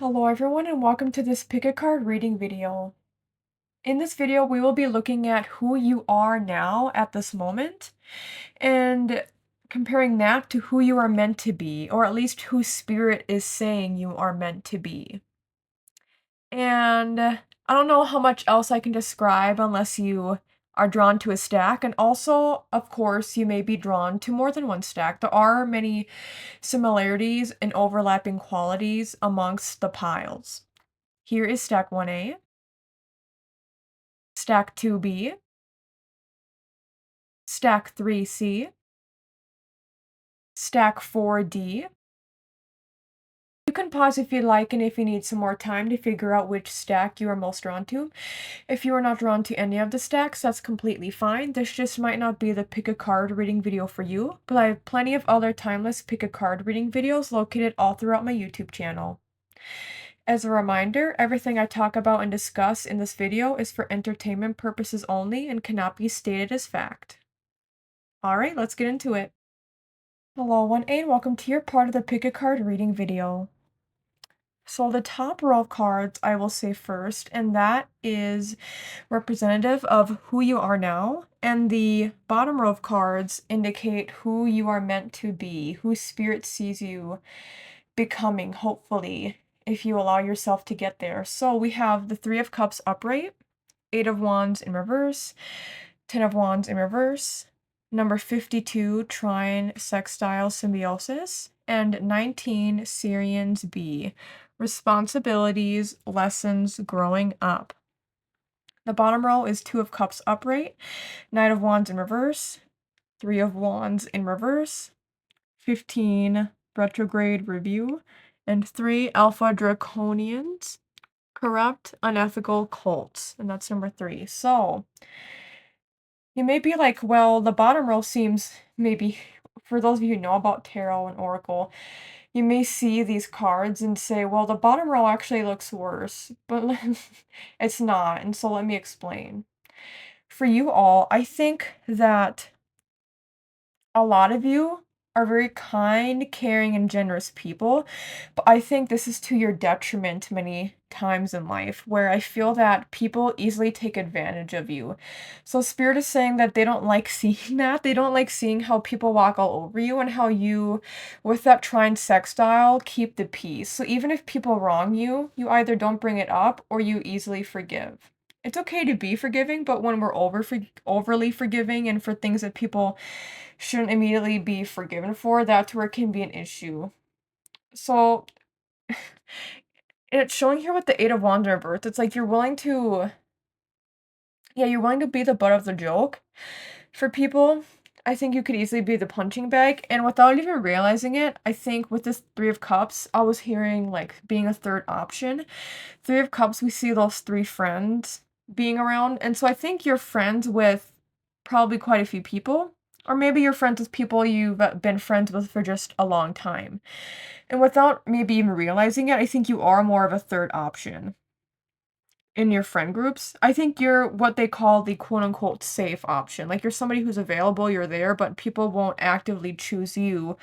Hello everyone and welcome to this pick a card reading video. In this video, we will be looking at who you are now at this moment and comparing that to who you are meant to be, or at least who spirit is saying you are meant to be. And I don't know how much else I can describe unless you are drawn to a stack. And also, of course, you may be drawn to more than one stack. There are many similarities and overlapping qualities amongst the piles. Here is stack 1A, stack 2B, stack 3C, stack 4D. You can pause if you'd like and if you need some more time to figure out which stack you are most drawn to. If you are not drawn to any of the stacks, that's completely fine. This just might not be the pick a card reading video for you, but I have plenty of other timeless pick a card reading videos located all throughout my YouTube channel. As a reminder, everything I talk about and discuss in this video is for entertainment purposes only and cannot be stated as fact. Alright, let's get into it. Hello 1A and welcome to your part of the pick a card reading video. So the top row of cards I will say first, and that is representative of who you are now, and the bottom row of cards indicate who you are meant to be, who spirit sees you becoming, hopefully, if you allow yourself to get there. So we have the 3 of Cups upright, 8 of Wands in reverse, 10 of Wands in reverse, number 52, trine, sextile, symbiosis, and 19, Sirian's B, responsibilities, lessons, growing up. The bottom row is 2 of Cups upright, 9 of Wands in reverse, 3 of Wands in reverse, 15, retrograde review, and 3, alpha draconians, corrupt, unethical cults, and that's number 3. So you may be like, well, the bottom row seems, maybe, for those of you who know about tarot and oracle, you may see these cards and say, well, the bottom row actually looks worse, but it's not, and so let me explain. For you all, I think that a lot of you are very kind, caring, and generous people, but I think this is to your detriment many times in life, where I feel that people easily take advantage of you. So Spirit is saying that they don't like seeing that. They don't like seeing how people walk all over you and how you, with that trine sextile, keep the peace. So even if people wrong you, you either don't bring it up or you easily forgive. It's okay to be forgiving, but when we're overly forgiving and for things that people shouldn't immediately be forgiven for, that's where it can be an issue. So, it's showing here with the 8 of Wands in reverse, it's like you're willing to be the butt of the joke for people. I think you could easily be the punching bag, and without even realizing it, I think with this 3 of Cups, I was hearing, like, being a third option. 3 of Cups, we see those 3 friends being around, and so I think you're friends with probably quite a few people. Or maybe you're friends with people you've been friends with for just a long time. And without maybe even realizing it, I think you are more of a third option in your friend groups. I think you're what they call the quote-unquote safe option. Like, you're somebody who's available, you're there, but people won't actively choose you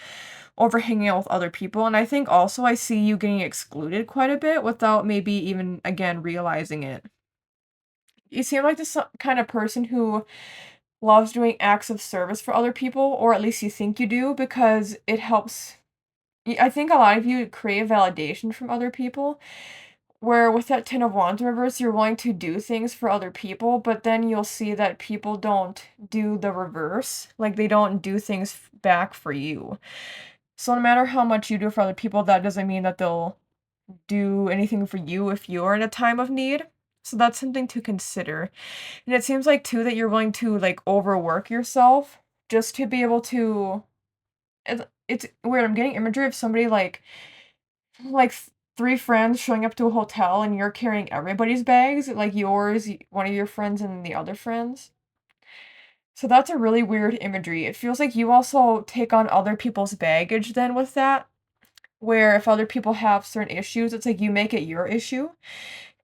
over hanging out with other people. And I think also I see you getting excluded quite a bit without maybe even, again, realizing it. You seem like this kind of person who loves doing acts of service for other people, or at least you think you do, because it helps. I think a lot of you crave validation from other people, where with that 10 of Wands reverse, you're willing to do things for other people, but then you'll see that people don't do the reverse. Like, they don't do things back for you. So no matter how much you do for other people, that doesn't mean that they'll do anything for you if you're in a time of need. So that's something to consider. And it seems like too that you're willing to, like, overwork yourself just to be able to it's weird. I'm getting imagery of somebody like 3 friends showing up to a hotel and you're carrying everybody's bags, like yours, one of your friends, and the other friends. So that's a really weird imagery. It feels like you also take on other people's baggage then with that, where if other people have certain issues, it's like you make it your issue.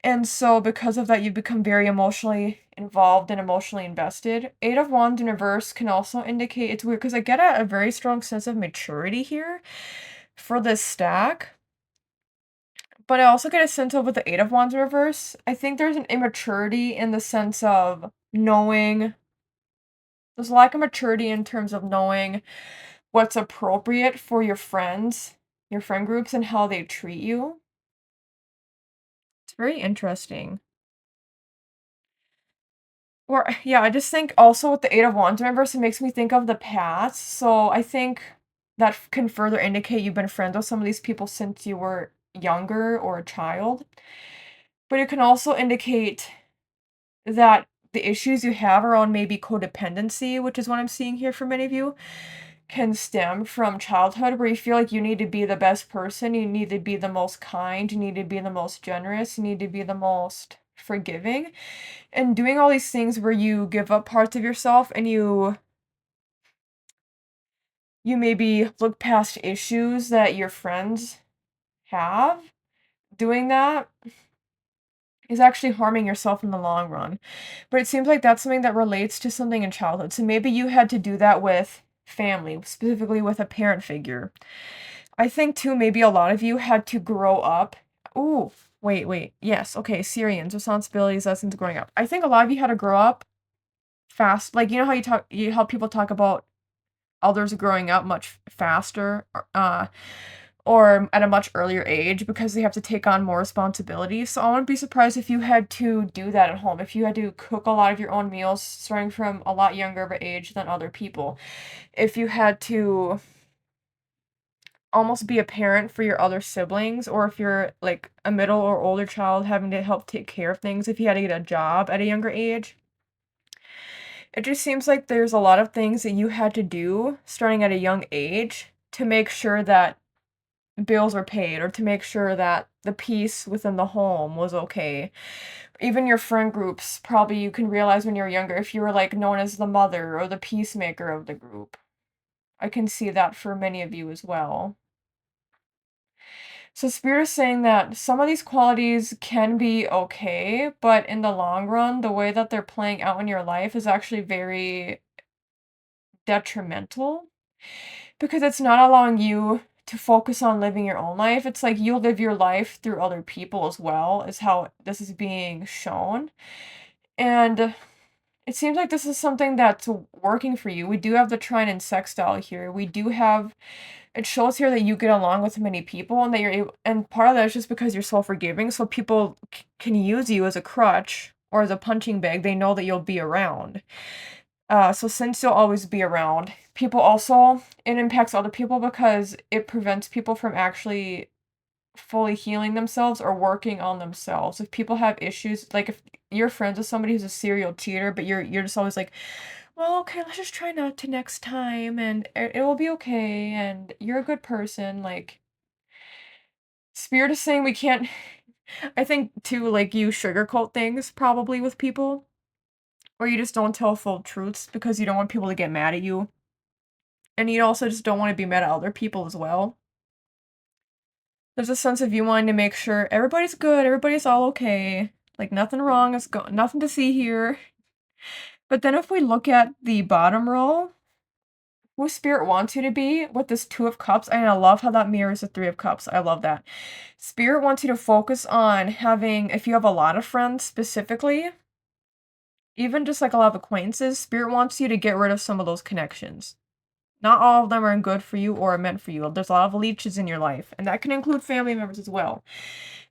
And so because of that, you become very emotionally involved and emotionally invested. 8 of Wands in reverse can also indicate, it's weird because I get a very strong sense of maturity here for this stack. But I also get a sense of with the Eight of Wands reverse, I think there's an immaturity in the sense of knowing. There's a lack of maturity in terms of knowing what's appropriate for your friends, your friend groups, and how they treat you. It's very interesting. Or yeah, I just think also with the Eight of Wands reverse, it makes me think of the past. So I think that can further indicate you've been friends with some of these people since you were younger or a child. But it can also indicate that the issues you have around maybe codependency, which is what I'm seeing here for many of you, can stem from childhood where you feel like you need to be the best person, you need to be the most kind, you need to be the most generous, you need to be the most forgiving. And doing all these things where you give up parts of yourself and you maybe look past issues that your friends have, doing that is actually harming yourself in the long run. But it seems like that's something that relates to something in childhood. So maybe you had to do that with family, specifically with a parent figure. I think too, maybe a lot of you had to grow up. Ooh, wait. Yes, okay, Syrians, responsibilities, lessons growing up. I think a lot of you had to grow up fast. Like, you know how how people talk about others growing up much faster, or at a much earlier age because they have to take on more responsibilities. So I wouldn't be surprised if you had to do that at home, if you had to cook a lot of your own meals starting from a lot younger of an age than other people, if you had to almost be a parent for your other siblings, or if you're like a middle or older child having to help take care of things, if you had to get a job at a younger age. It just seems like there's a lot of things that you had to do starting at a young age to make sure that bills were paid or to make sure that the peace within the home was okay. Even your friend groups, probably you can realize when you're younger if you were like known as the mother or the peacemaker of the group. I can see that for many of you as well. So Spirit is saying that some of these qualities can be okay, but in the long run, the way that they're playing out in your life is actually very detrimental because it's not allowing you to focus on living your own life. It's like you live your life through other people as well, is how this is being shown. And it seems like this is something that's working for you. We do have the trine and sextile here. We do have, it shows here that you get along with many people and that you're able, and part of that is just because you're so forgiving. So people can use you as a crutch or as a punching bag. They know that you'll be around. So since you'll always be around, people also, it impacts other people because it prevents people from actually fully healing themselves or working on themselves. If people have issues, like if you're friends with somebody who's a serial cheater, but you're just always like, well, okay, let's just try not to next time and it will be okay and you're a good person, like Spirit is saying we can't. I think too, like you sugarcoat things probably with people. Or you just don't tell full truths because you don't want people to get mad at you. And you also just don't want to be mad at other people as well. There's a sense of you wanting to make sure everybody's good, everybody's all okay. Like nothing wrong is nothing to see here. But then if we look at the bottom row, who Spirit wants you to be with this Two of Cups, and I love how that mirrors the Three of Cups. I love that. Spirit wants you to focus on having, if you have a lot of friends specifically, even just like a lot of acquaintances, Spirit wants you to get rid of some of those connections. Not all of them are good for you or meant for you. There's a lot of leeches in your life, and that can include family members as well.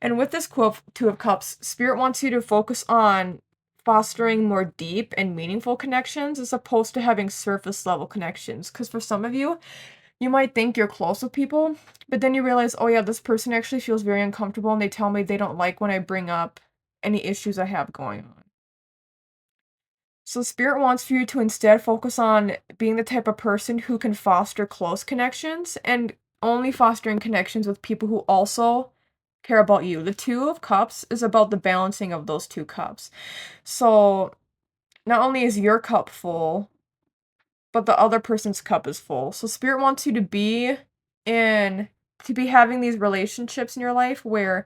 And with this Two of Cups, Spirit wants you to focus on fostering more deep and meaningful connections as opposed to having surface level connections. Because for some of you, you might think you're close with people, but then you realize, oh yeah, this person actually feels very uncomfortable and they tell me they don't like when I bring up any issues I have going on. So Spirit wants for you to instead focus on being the type of person who can foster close connections and only fostering connections with people who also care about you. The Two of Cups is about the balancing of those two cups. So not only is your cup full, but the other person's cup is full. So Spirit wants you to be having these relationships in your life where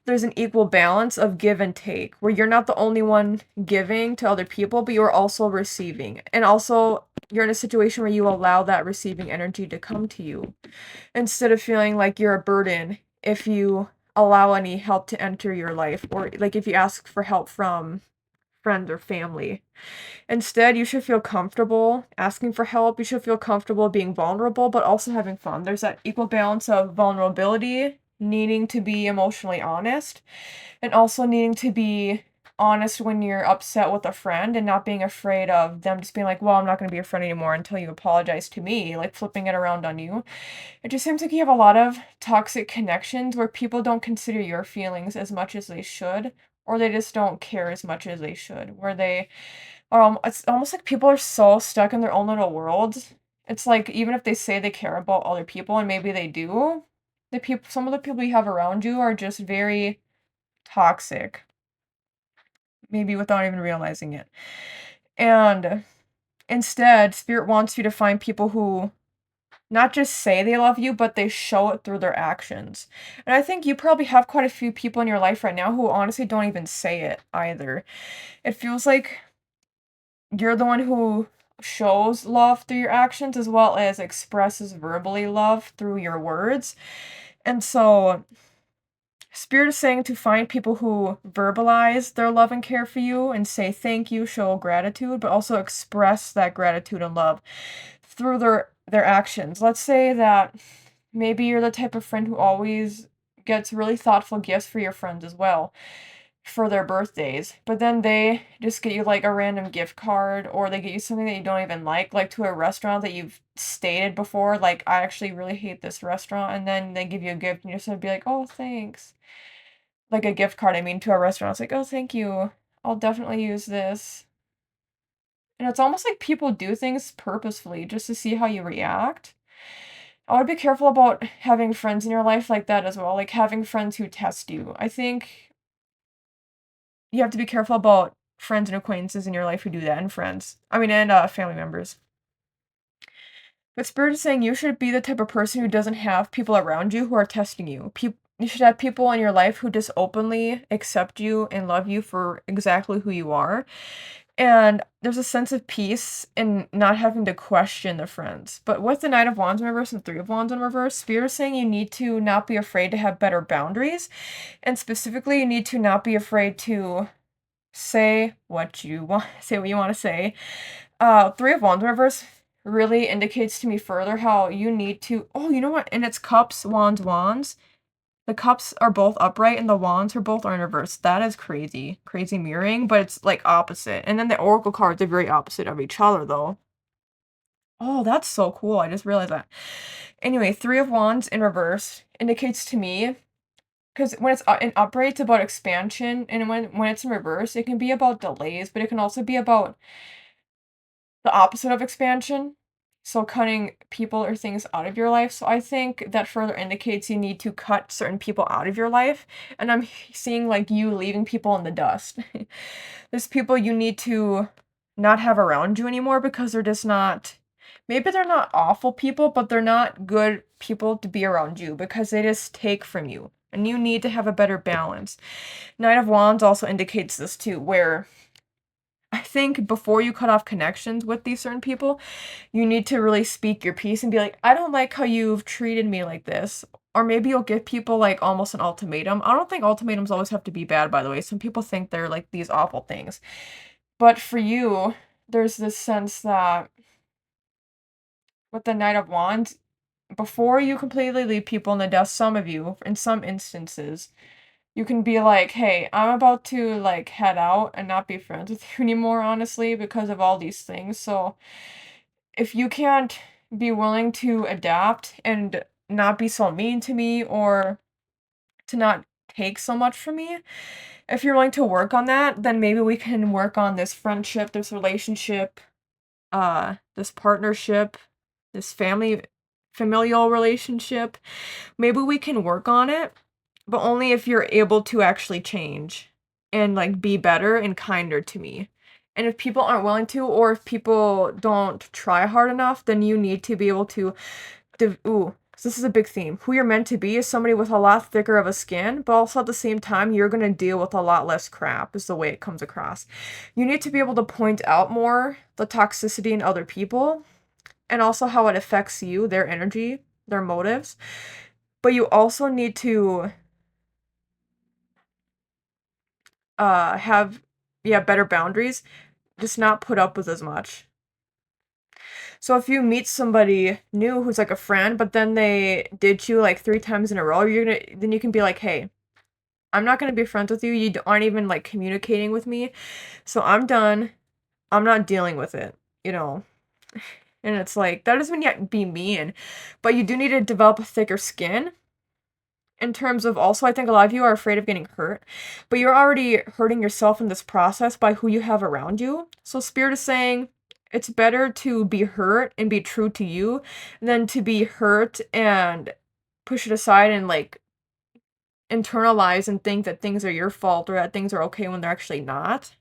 there's an equal balance of give and take, where you're not the only one giving to other people, but you're also receiving. And also, you're in a situation where you allow that receiving energy to come to you instead of feeling like you're a burden if you allow any help to enter your life, or like if you ask for help from friends or family. Instead, you should feel comfortable asking for help. You should feel comfortable being vulnerable, but also having fun. There's that equal balance of vulnerability, needing to be emotionally honest, and also needing to be honest when you're upset with a friend and not being afraid of them just being like, well, I'm not going to be a friend anymore until you apologize to me, like flipping it around on you. It just seems like you have a lot of toxic connections where people don't consider your feelings as much as they should, or they just don't care as much as they should, where they it's almost like people are so stuck in their own little worlds. It's like even if they say they care about other people, and maybe they do, some of the people you have around you are just very toxic, maybe without even realizing it. And instead, Spirit wants you to find people who not just say they love you, but they show it through their actions. And I think you probably have quite a few people in your life right now who honestly don't even say it either. It feels like you're the one who shows love through your actions as well as expresses verbally love through your words. And so Spirit is saying to find people who verbalize their love and care for you and say thank you, show gratitude, but also express that gratitude and love through their actions. Let's say that maybe you're the type of friend who always gets really thoughtful gifts for your friends as well for their birthdays, but then they just get you like a random gift card, or they get you something that you don't even like to a restaurant that you've stated before, like, I actually really hate this restaurant, and then they give you a gift and you're just gonna be like, oh, thanks. Like a gift card, I mean, to a restaurant. It's like, oh, thank you. I'll definitely use this. And it's almost like people do things purposefully just to see how you react. I would be careful about having friends in your life like that as well, like having friends who test you. I think you have to be careful about friends and acquaintances in your life who do that, and family members. But Spirit is saying you should be the type of person who doesn't have people around you who are testing you. You should have people in your life who just openly accept you and love you for exactly who you are. And there's a sense of peace in not having to question the friends. But with the Knight of Wands in reverse and Three of Wands in reverse, Spirit is saying you need to not be afraid to have better boundaries. And specifically, you need to not be afraid to say what you want, say what you want to say. Three of Wands in reverse really indicates to me further how you need to, oh, you know what? And it's cups, wands, wands. The cups are both upright and the wands are both in reverse. That is crazy. Crazy mirroring, but it's like opposite. And then the oracle cards are very opposite of each other though. Oh, that's so cool. I just realized that. Anyway, Three of Wands in reverse indicates to me, because when it's in upright, it's about expansion, and when it's in reverse, it can be about delays, but it can also be about the opposite of expansion. So cutting people or things out of your life. So I think that further indicates you need to cut certain people out of your life. And I'm seeing like you leaving people in the dust. There's people you need to not have around you anymore because they're just not, maybe they're not awful people, but they're not good people to be around you because they just take from you. And you need to have a better balance. Knight of Wands also indicates this too, where I think before you cut off connections with these certain people, you need to really speak your piece and be like, I don't like how you've treated me like this. Or maybe you'll give people like almost an ultimatum. I don't think ultimatums always have to be bad, by the way. Some people think they're like these awful things. But for you, there's this sense that with the Knight of Wands, before you completely leave people in the dust, some of you, in some instances, you can be like, hey, I'm about to like head out and not be friends with you anymore, honestly, because of all these things. So if you can't be willing to adapt and not be so mean to me, or to not take so much from me, if you're willing to work on that, then maybe we can work on this friendship, this relationship, this partnership, this familial relationship. Maybe we can work on it, but only if you're able to actually change and like be better and kinder to me. And if people aren't willing to, or if people don't try hard enough, then you need to be able to this is a big theme. Who you're meant to be is somebody with a lot thicker of a skin, but also at the same time, you're going to deal with a lot less crap, is the way it comes across. You need to be able to point out more the toxicity in other people, and also how it affects you, their energy, their motives. But you also need to have, yeah, better boundaries, just not put up with as much. So if you meet somebody new who's like a friend, but then they ditch you like 3 times in a row, then you can be like, "Hey, I'm not gonna be friends with you. You aren't even like communicating with me. So I'm done. I'm not dealing with it." You know? And it's like, that doesn't mean you have to be mean, but you do need to develop a thicker skin in terms of also, I think a lot of you are afraid of getting hurt, but you're already hurting yourself in this process by who you have around you. So Spirit is saying it's better to be hurt and be true to you than to be hurt and push it aside and like internalize and think that things are your fault or that things are okay when they're actually not.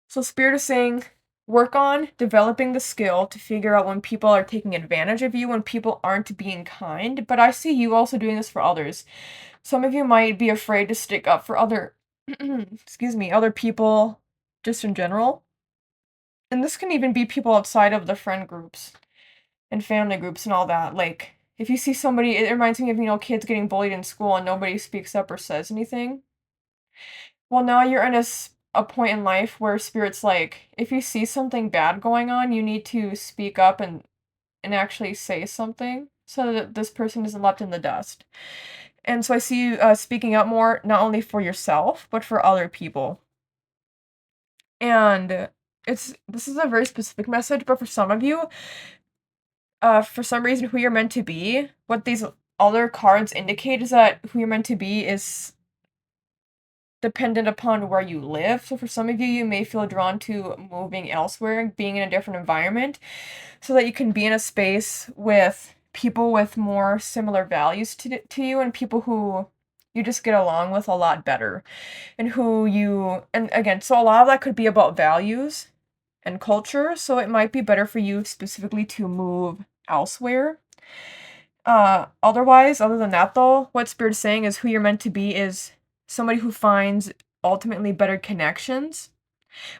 So Spirit is saying work on developing the skill to figure out when people are taking advantage of you, when people aren't being kind. But I see you also doing this for others. Some of you might be afraid to stick up for other, excuse me, other people just in general. And this can even be people outside of the friend groups and family groups and all that. Like, if you see somebody, it reminds me of, kids getting bullied in school and nobody speaks up or says anything. Well, now you're in a point in life where Spirit's like, if you see something bad going on, you need to speak up and actually say something so that this person isn't left in the dust. And so I see you speaking up more, not only for yourself, but for other people. And this is a very specific message, but for some of you, for some reason, who you're meant to be, what these other cards indicate is that who you're meant to be is dependent upon where you live. So for some of you, you may feel drawn to moving elsewhere, being in a different environment, so that you can be in a space with people with more similar values to you and people who you just get along with a lot better. And again, so a lot of that could be about values and culture, so it might be better for you specifically to move elsewhere. Otherwise, other than that though, what Spirit's saying is who you're meant to be is somebody who finds ultimately better connections.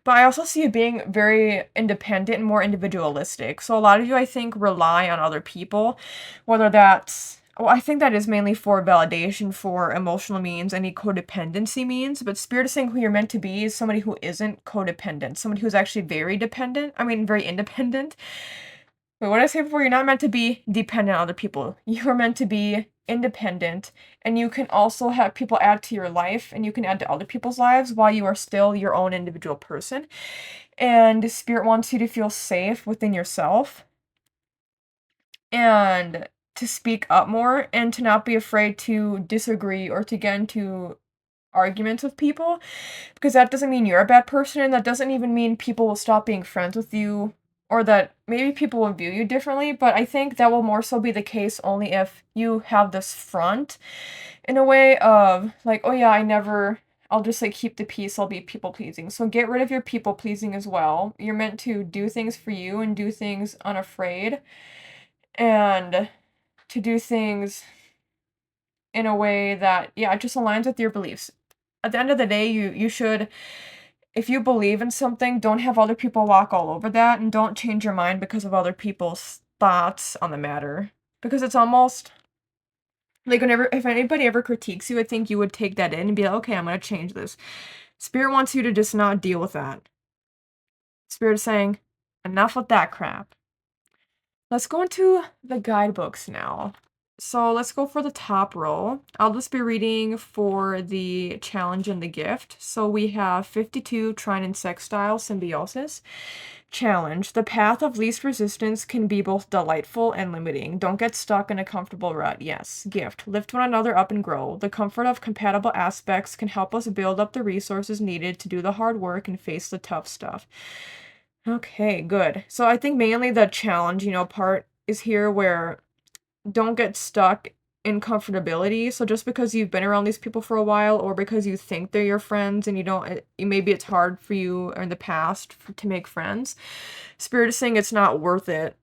But I also see you being very independent and more individualistic. So a lot of you, I think, rely on other people, whether that's, well, I think that is mainly for validation for emotional means, any codependency means. But Spirit is saying who you're meant to be is somebody who isn't codependent, somebody who's actually very dependent. I mean, very independent. Wait, what did I say before? You're not meant to be dependent on other people. You're meant to be independent, and you can also have people add to your life, and you can add to other people's lives while you are still your own individual person. And Spirit wants you to feel safe within yourself and to speak up more and to not be afraid to disagree or to get into arguments with people, because that doesn't mean you're a bad person, and that doesn't even mean people will stop being friends with you or that maybe people will view you differently, but I think that will more so be the case only if you have this front in a way of like, oh yeah, I'll just like keep the peace, I'll be people pleasing. So get rid of your people pleasing as well. You're meant to do things for you and do things unafraid and to do things in a way that, yeah, it just aligns with your beliefs. At the end of the day, you should, if you believe in something, don't have other people walk all over that, and don't change your mind because of other people's thoughts on the matter. Because it's almost like whenever, if anybody ever critiques you, I think you would take that in and be like, okay, I'm gonna change this. Spirit wants you to just not deal with that. Spirit is saying, enough with that crap. Let's go into the guidebooks now. So let's go for the top row. I'll just be reading for the challenge and the gift. So we have 52 trine and sextile symbiosis. Challenge. The path of least resistance can be both delightful and limiting. Don't get stuck in a comfortable rut. Yes. Gift. Lift one another up and grow. The comfort of compatible aspects can help us build up the resources needed to do the hard work and face the tough stuff. Okay, good. So I think mainly the challenge, part is here where don't get stuck in comfortability. So just because you've been around these people for a while or because you think they're your friends and you don't, maybe it's hard for you in the past to make friends. Spirit is saying it's not worth it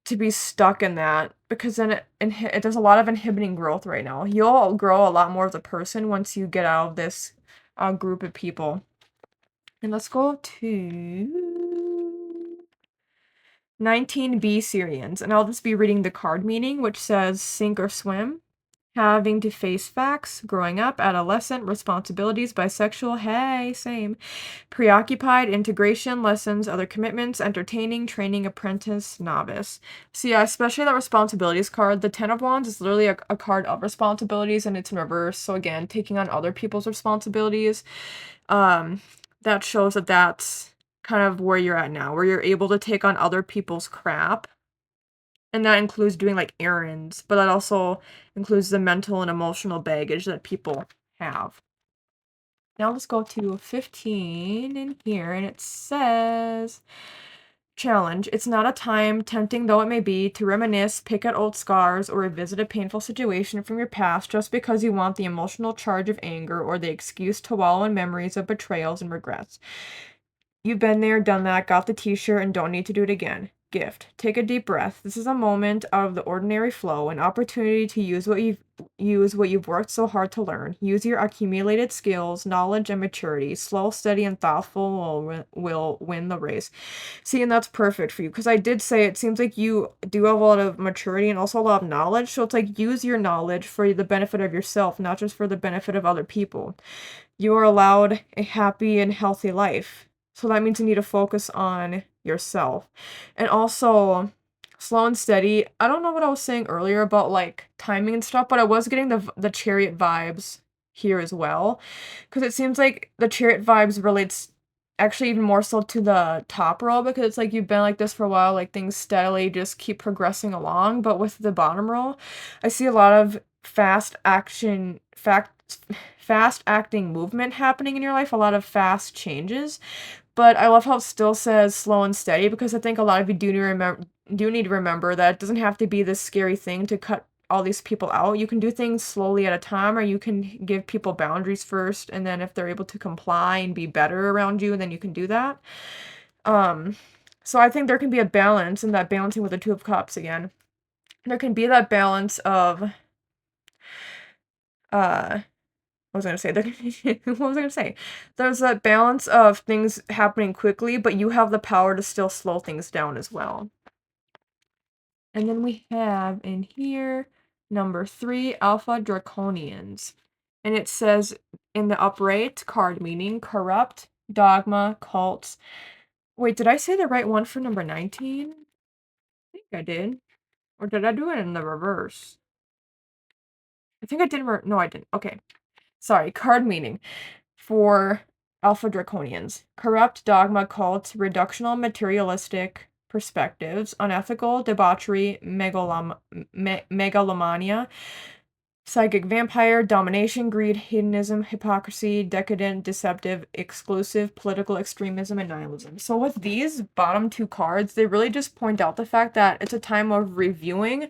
to be stuck in that because then it does a lot of inhibiting growth right now. You'll grow a lot more as a person once you get out of this group of people. And let's go to 19B Syrians, and I'll just be reading the card meaning, which says sink or swim. having to face facts, growing up, adolescent, responsibilities, bisexual, hey, same, preoccupied, integration, lessons, other commitments, entertaining, training, apprentice, novice. So yeah, especially that responsibilities card, the 10 of Wands is literally a card of responsibilities, and it's in reverse, so again, taking on other people's responsibilities. That shows that that's kind of where you're at now, where you're able to take on other people's crap. And that includes doing like errands, but that also includes the mental and emotional baggage that people have. Now let's go to 15 in here, and it says, challenge. It's not a time, tempting though it may be, to reminisce, pick at old scars, or revisit a painful situation from your past just because you want the emotional charge of anger or the excuse to wallow in memories of betrayals and regrets. You've been there, done that, got the t-shirt, and don't need to do it again. Gift. Take a deep breath. This is a moment out of the ordinary flow, an opportunity to use what you've worked so hard to learn. Use your accumulated skills, knowledge, and maturity. Slow, steady, and thoughtful will win the race. See, and that's perfect for you, because I did say it seems like you do have a lot of maturity and also a lot of knowledge, so it's like use your knowledge for the benefit of yourself, not just for the benefit of other people. You are allowed a happy and healthy life. So that means you need to focus on yourself. And also, slow and steady. I don't know what I was saying earlier about like timing and stuff, but I was getting the chariot vibes here as well. Because it seems like the chariot vibes relates actually even more so to the top row, because it's like you've been like this for a while, like things steadily just keep progressing along. But with the bottom row, I see a lot of fast acting movement happening in your life, a lot of fast changes. But I love how it still says slow and steady, because I think a lot of you do need to remember that it doesn't have to be this scary thing to cut all these people out. You can do things slowly at a time, or you can give people boundaries first, and then if they're able to comply and be better around you, then you can do that. So I think there can be a balance, and that balancing with the Two of Cups again. There can be that balance of what was I gonna say? There's that balance of things happening quickly, but you have the power to still slow things down as well. And then we have in here number 3, Alpha Draconians. And it says in the upright card meaning corrupt, dogma, cults. Wait, did I say the right one for number 19? I think I did. Or did I do it in the reverse? I think I did. No, I didn't. Okay. Sorry, card meaning for Alpha Draconians. Corrupt, dogma, cult, reductional, materialistic perspectives, unethical, debauchery, megalomania, psychic vampire, domination, greed, hedonism, hypocrisy, decadent, deceptive, exclusive, political extremism, and nihilism. So with these bottom 2 cards, they really just point out the fact that it's a time of reviewing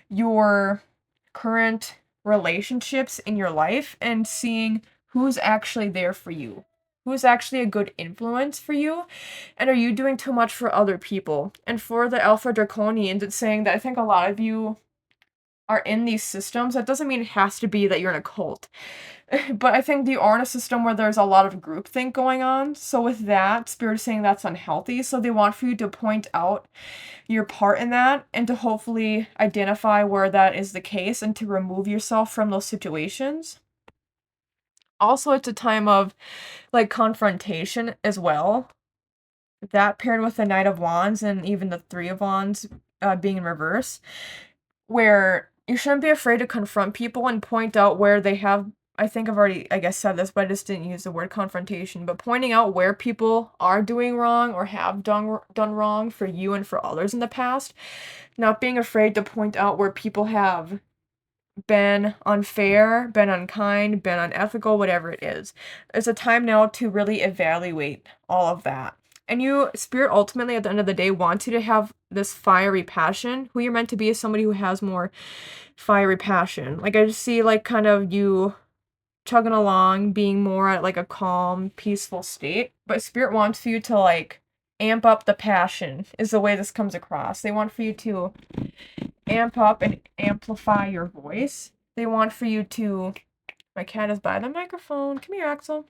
your current relationships in your life and seeing who's actually there for you, who's actually a good influence for you, and are you doing too much for other people? And for the Alpha Draconians, it's saying that I think a lot of you are in these systems. That doesn't mean it has to be that you're in a cult, but I think you are in a system where there's a lot of groupthink going on. So with that, Spirit is saying that's unhealthy, so they want for you to point out your part in that and to hopefully identify where that is the case and to remove yourself from those situations. Also, it's a time of like confrontation as well. That paired with the Knight of Wands and even the Three of Wands being in reverse, where you shouldn't be afraid to confront people and point out where they have, I think I've already, I guess, said this, but I just didn't use the word confrontation, but pointing out where people are doing wrong or have done wrong for you and for others in the past. Not being afraid to point out where people have been unfair, been unkind, been unethical, whatever it is. It's a time now to really evaluate all of that. And you, Spirit, ultimately, at the end of the day, wants you to have this fiery passion. Who you're meant to be is somebody who has more fiery passion. Like, I just see, like, kind of you chugging along, being more at, like, a calm, peaceful state. But Spirit wants for you to, like, amp up the passion, is the way this comes across. They want for you to amp up and amplify your voice. They want for you to... My cat is by the microphone. Come here, Axel.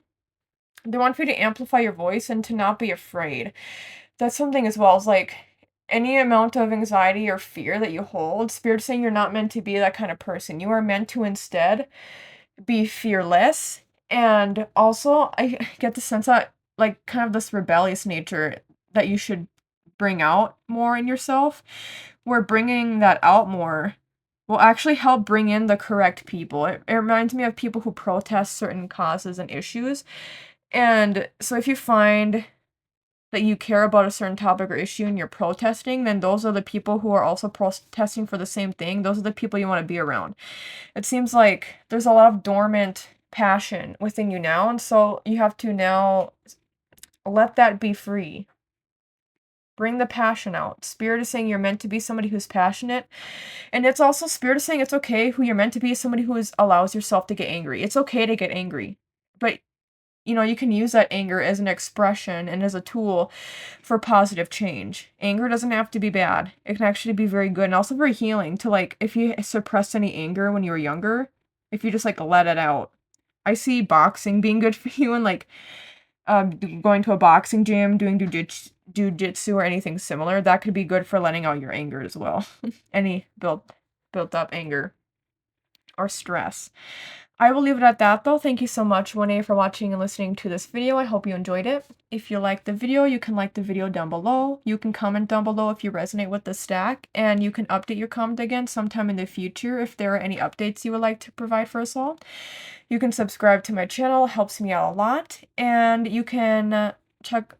They want for you to amplify your voice and to not be afraid. That's something as well. It's like, any amount of anxiety or fear that you hold, Spirit's saying you're not meant to be that kind of person. You are meant to instead be fearless. And also, I get the sense that, like, kind of this rebellious nature that you should bring out more in yourself, where bringing that out more will actually help bring in the correct people. It reminds me of people who protest certain causes and issues. And so if you find that you care about a certain topic or issue and you're protesting, then those are the people who are also protesting for the same thing. Those are the people you want to be around. It seems like there's a lot of dormant passion within you now, and so you have to now let that be free. Bring the passion out. Spirit is saying you're meant to be somebody who's passionate. And it's also Spirit is saying it's okay who you're meant to be, somebody who allows yourself to get angry. It's okay to get angry. But you can use that anger as an expression and as a tool for positive change. Anger doesn't have to be bad. It can actually be very good and also very healing to, like, if you suppressed any anger when you were younger, if you just, like, let it out. I see boxing being good for you and, like, going to a boxing gym, doing jujitsu or anything similar. That could be good for letting out your anger as well. Any built up anger or stress. I will leave it at that though. Thank you so much, 1A, for watching and listening to this video. I hope you enjoyed it. If you liked the video, you can like the video down below. You can comment down below if you resonate with the stack, and you can update your comment again sometime in the future if there are any updates you would like to provide for us all. You can subscribe to my channel, helps me out a lot, and you can check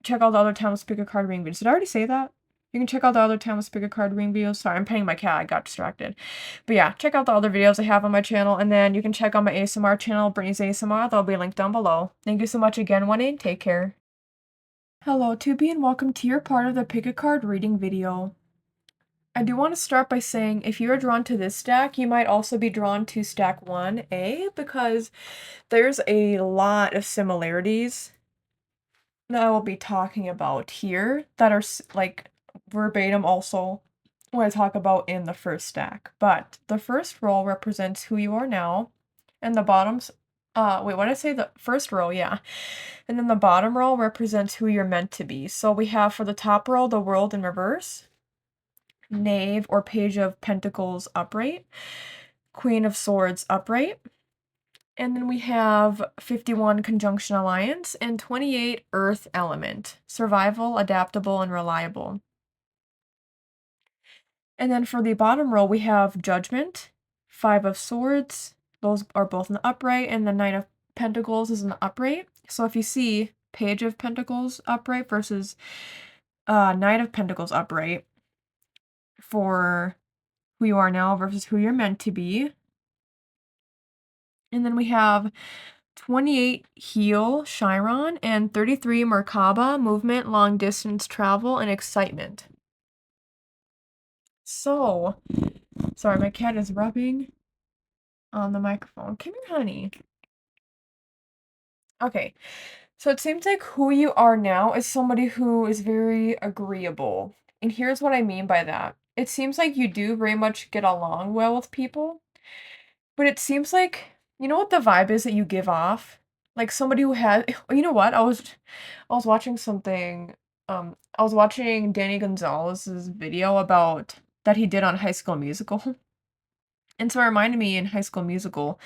out the other timeless pick a card reading videos. Did I already say that? You can check out the other timeless pick a card reading videos. Sorry, I'm petting my cat. I got distracted. But yeah, check out the other videos I have on my channel, and then you can check out my ASMR channel, Brittney's ASMR. There'll be a link down below. Thank you so much again, 1A. Take care. Hello, 2B, and welcome to your part of the pick a card reading video. I do want to start by saying if you are drawn to this stack, you might also be drawn to stack 1A because there's a lot of similarities that I will be talking about here that are like verbatim also what I talk about in the first stack. But the first row represents who you are now, and the bottoms what did I say? The first row, yeah. And then the bottom row represents who you're meant to be. So we have for the top row the World in reverse, Knave or Page of Pentacles upright, Queen of Swords upright, and then we have 51 Conjunction Alliance and 28 Earth Element, survival, adaptable, and reliable. And then for the bottom row, we have Judgment, 5 of Swords, those are both in the upright, and the 9 of Pentacles is in the upright. So if you see Page of Pentacles upright versus Knight of Pentacles upright for who you are now versus who you're meant to be. And then we have 28 Heal, Chiron, and 33 Merkaba, movement, long distance travel, and excitement. So, sorry, my cat is rubbing on the microphone. Come here, honey. Okay, so it seems like who you are now is somebody who is very agreeable. And here's what I mean by that. It seems like you do very much get along well with people, but it seems like, you know what the vibe is that you give off? Like somebody who has, you know what? I was watching something, I was watching Danny Gonzalez's video about that he did on High School Musical. And so it reminded me in High School Musical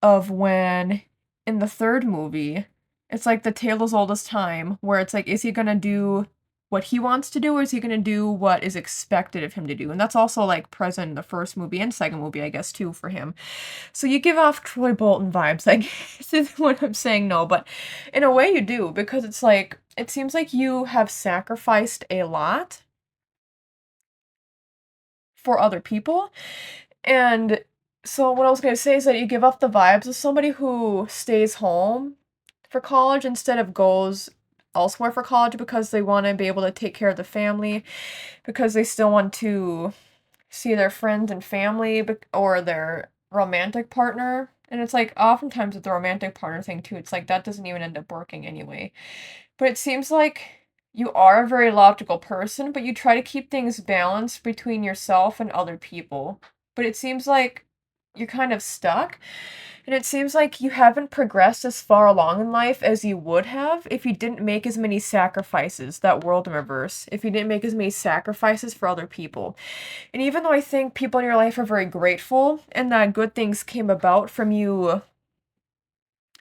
of when in the third movie, it's like the tale as old as time, where it's like, is he gonna do what he wants to do, or is he gonna do what is expected of him to do? And that's also like present in the first movie and second movie, I guess, too, for him. So you give off Troy Bolton vibes, I guess is what I'm saying. No, but in a way you do, because it's like, it seems like you have sacrificed a lot for other people. And so what I was going to say is that you give off the vibes of somebody who stays home for college instead of goes elsewhere for college because they want to be able to take care of the family, because they still want to see their friends and family or their romantic partner. And it's like oftentimes with the romantic partner thing too, it's like that doesn't even end up working anyway. But it seems like you are a very logical person, but you try to keep things balanced between yourself and other people. But it seems like you're kind of stuck. And it seems like you haven't progressed as far along in life as you would have if you didn't make as many sacrifices, that world in reverse, if you didn't make as many sacrifices for other people. And even though I think people in your life are very grateful and that good things came about from you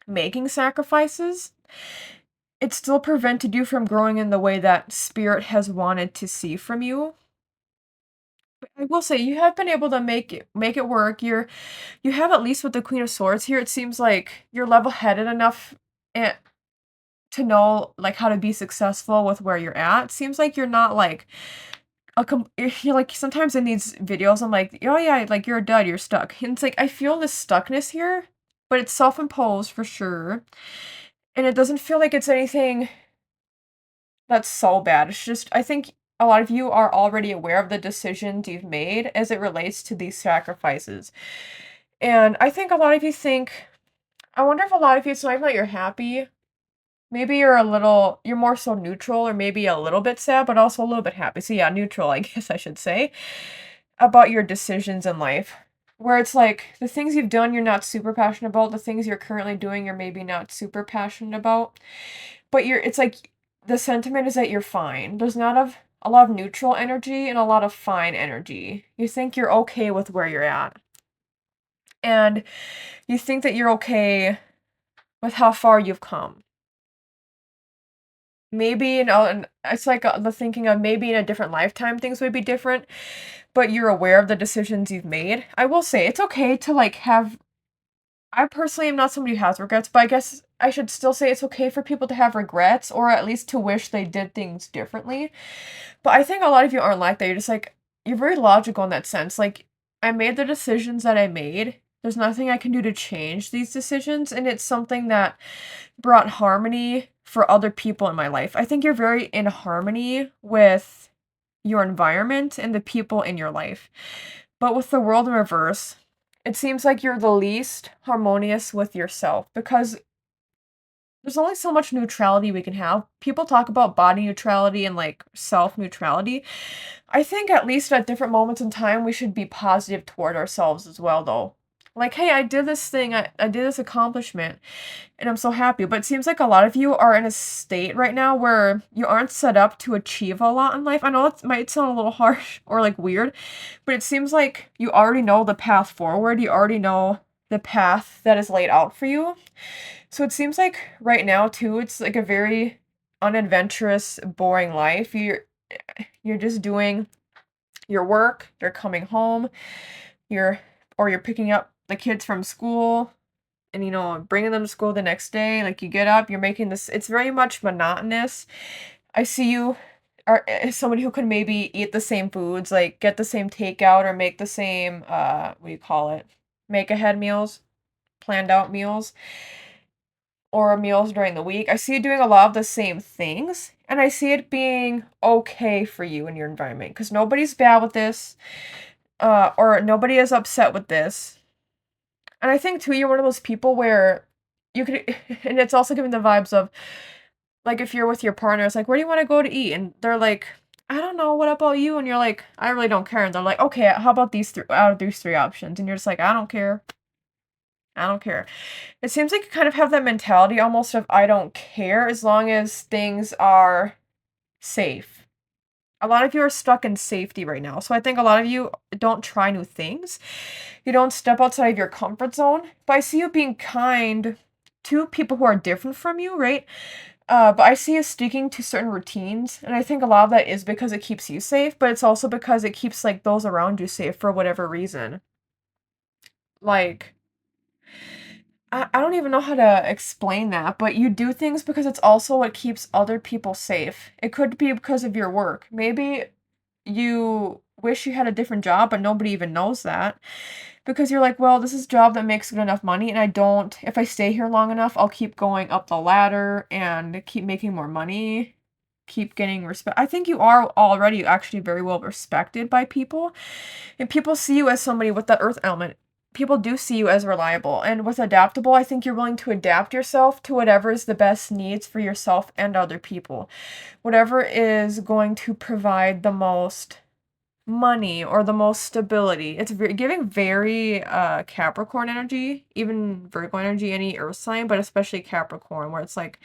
making sacrifices, it still prevented you from growing in the way that spirit has wanted to see from you. I will say you have been able to make it work. You have, at least with the Queen of Swords here, it seems like you're level-headed enough eh, to know, like, how to be successful with where you're at. It seems like you're not, like, you're like, sometimes in these videos, I'm like, "Oh, yeah, like, you're a dud, you're stuck." And it's like, I feel this stuckness here, but it's self-imposed for sure, and it doesn't feel like it's anything that's so bad. It's just, I think a lot of you are already aware of the decisions you've made as it relates to these sacrifices. And I think a lot of you think, I wonder if a lot of you, it's not even that you're happy. Maybe you're more so neutral, or maybe a little bit sad, but also a little bit happy. So yeah, neutral, I guess I should say, about your decisions in life. Where it's like the things you've done, you're not super passionate about. The things you're currently doing, you're maybe not super passionate about. But it's like the sentiment is that you're fine. There's not a lot of neutral energy and a lot of fine energy. You think you're okay with where you're at. And you think that you're okay with how far you've come. Maybe, and it's like the thinking of maybe in a different lifetime things would be different, but you're aware of the decisions you've made. I will say it's okay to like have. I personally am not somebody who has regrets, but I guess I should still say it's okay for people to have regrets, or at least to wish they did things differently. But I think a lot of you aren't like that. You're just like, you're very logical in that sense. Like, I made the decisions that I made. There's nothing I can do to change these decisions, and it's something that brought harmony for other people in my life. I think you're very in harmony with your environment and the people in your life. But with the world in reverse, it seems like you're the least harmonious with yourself, because there's only so much neutrality we can have. People talk about body neutrality and like self neutrality. I think at least at different moments in time, we should be positive toward ourselves as well, though. Like, hey, I did this thing, I did this accomplishment, and I'm so happy. But it seems like a lot of you are in a state right now where you aren't set up to achieve a lot in life. I know it might sound a little harsh or like weird, but it seems like you already know the path forward. You already know the path that is laid out for you. So it seems like right now too, it's like a very unadventurous, boring life. You're just doing your work, you're coming home, you're picking up the kids from school and bringing them to school the next day. Like, you get up, you're making this, it's very much monotonous. I see you are as somebody who can maybe eat the same foods, like get the same takeout or make the same what do you call it? Make ahead meals, planned out meals, or meals during the week. I see you doing a lot of the same things, and I see it being okay for you in your environment, because nobody's bad with this, or nobody is upset with this. And I think too, you're one of those people where you could, and it's also giving the vibes of, like, if you're with your partner, it's like, where do you want to go to eat? And they're like, I don't know, what about you? And you're like, I really don't care. And they're like, okay, how about these three out of these three options? And you're just like, I don't care. I don't care. It seems like you kind of have that mentality almost of, I don't care as long as things are safe. A lot of you are stuck in safety right now. So I think a lot of you don't try new things. You don't step outside of your comfort zone. But I see you being kind to people who are different from you, right? But I see you sticking to certain routines. And I think a lot of that is because it keeps you safe, but it's also because it keeps like those around you safe for whatever reason. Like, I don't even know how to explain that, but you do things because it's also what keeps other people safe. It could be because of your work. Maybe you wish you had a different job, but nobody even knows that. Because you're like, well, this is a job that makes good enough money, and if I stay here long enough, I'll keep going up the ladder and keep making more money, keep getting respect. I think you are already actually very well respected by people, and people see you as somebody with the earth element. People do see you as reliable, and with adaptable, I think you're willing to adapt yourself to whatever is the best needs for yourself and other people. Whatever is going to provide the most money or the most stability. It's giving very Capricorn energy, even Virgo energy, any earth sign, but especially Capricorn, where it's like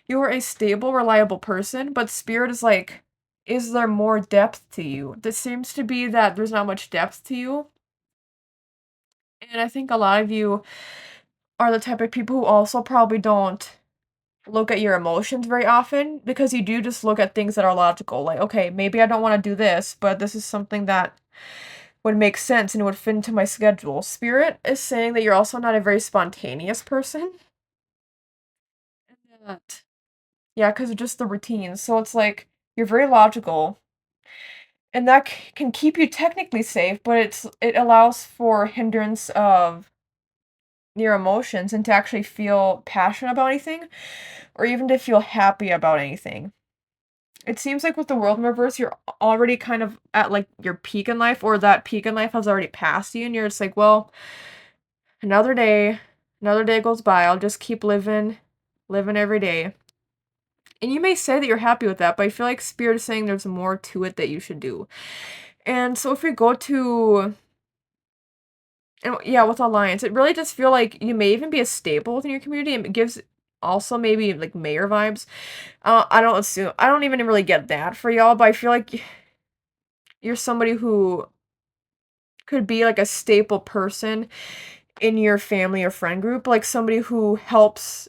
you're a stable, reliable person, but spirit is like, is there more depth to you? This seems to be that there's not much depth to you. And I think a lot of you are the type of people who also probably don't look at your emotions very often because you do just look at things that are logical. Like, okay, maybe I don't want to do this, but this is something that would make sense and it would fit into my schedule. Spirit is saying that you're also not a very spontaneous person. And that, yeah, because of just the routines. So it's like you're very logical, and that can keep you technically safe, but it allows for hindrance of your emotions and to actually feel passionate about anything, or even to feel happy about anything. It seems like with the world in reverse, you're already kind of at like your peak in life, or that peak in life has already passed you, and you're just like, well, another day, another day goes by. I'll just keep living, living every day. And you may say that you're happy with that, but I feel like Spirit is saying there's more to it that you should do. And so if we go to, and yeah, with Alliance, it really does feel like you may even be a staple within your community, and it gives also maybe like mayor vibes. I don't even really get that for y'all, but I feel like you're somebody who could be like a staple person in your family or friend group, like somebody who helps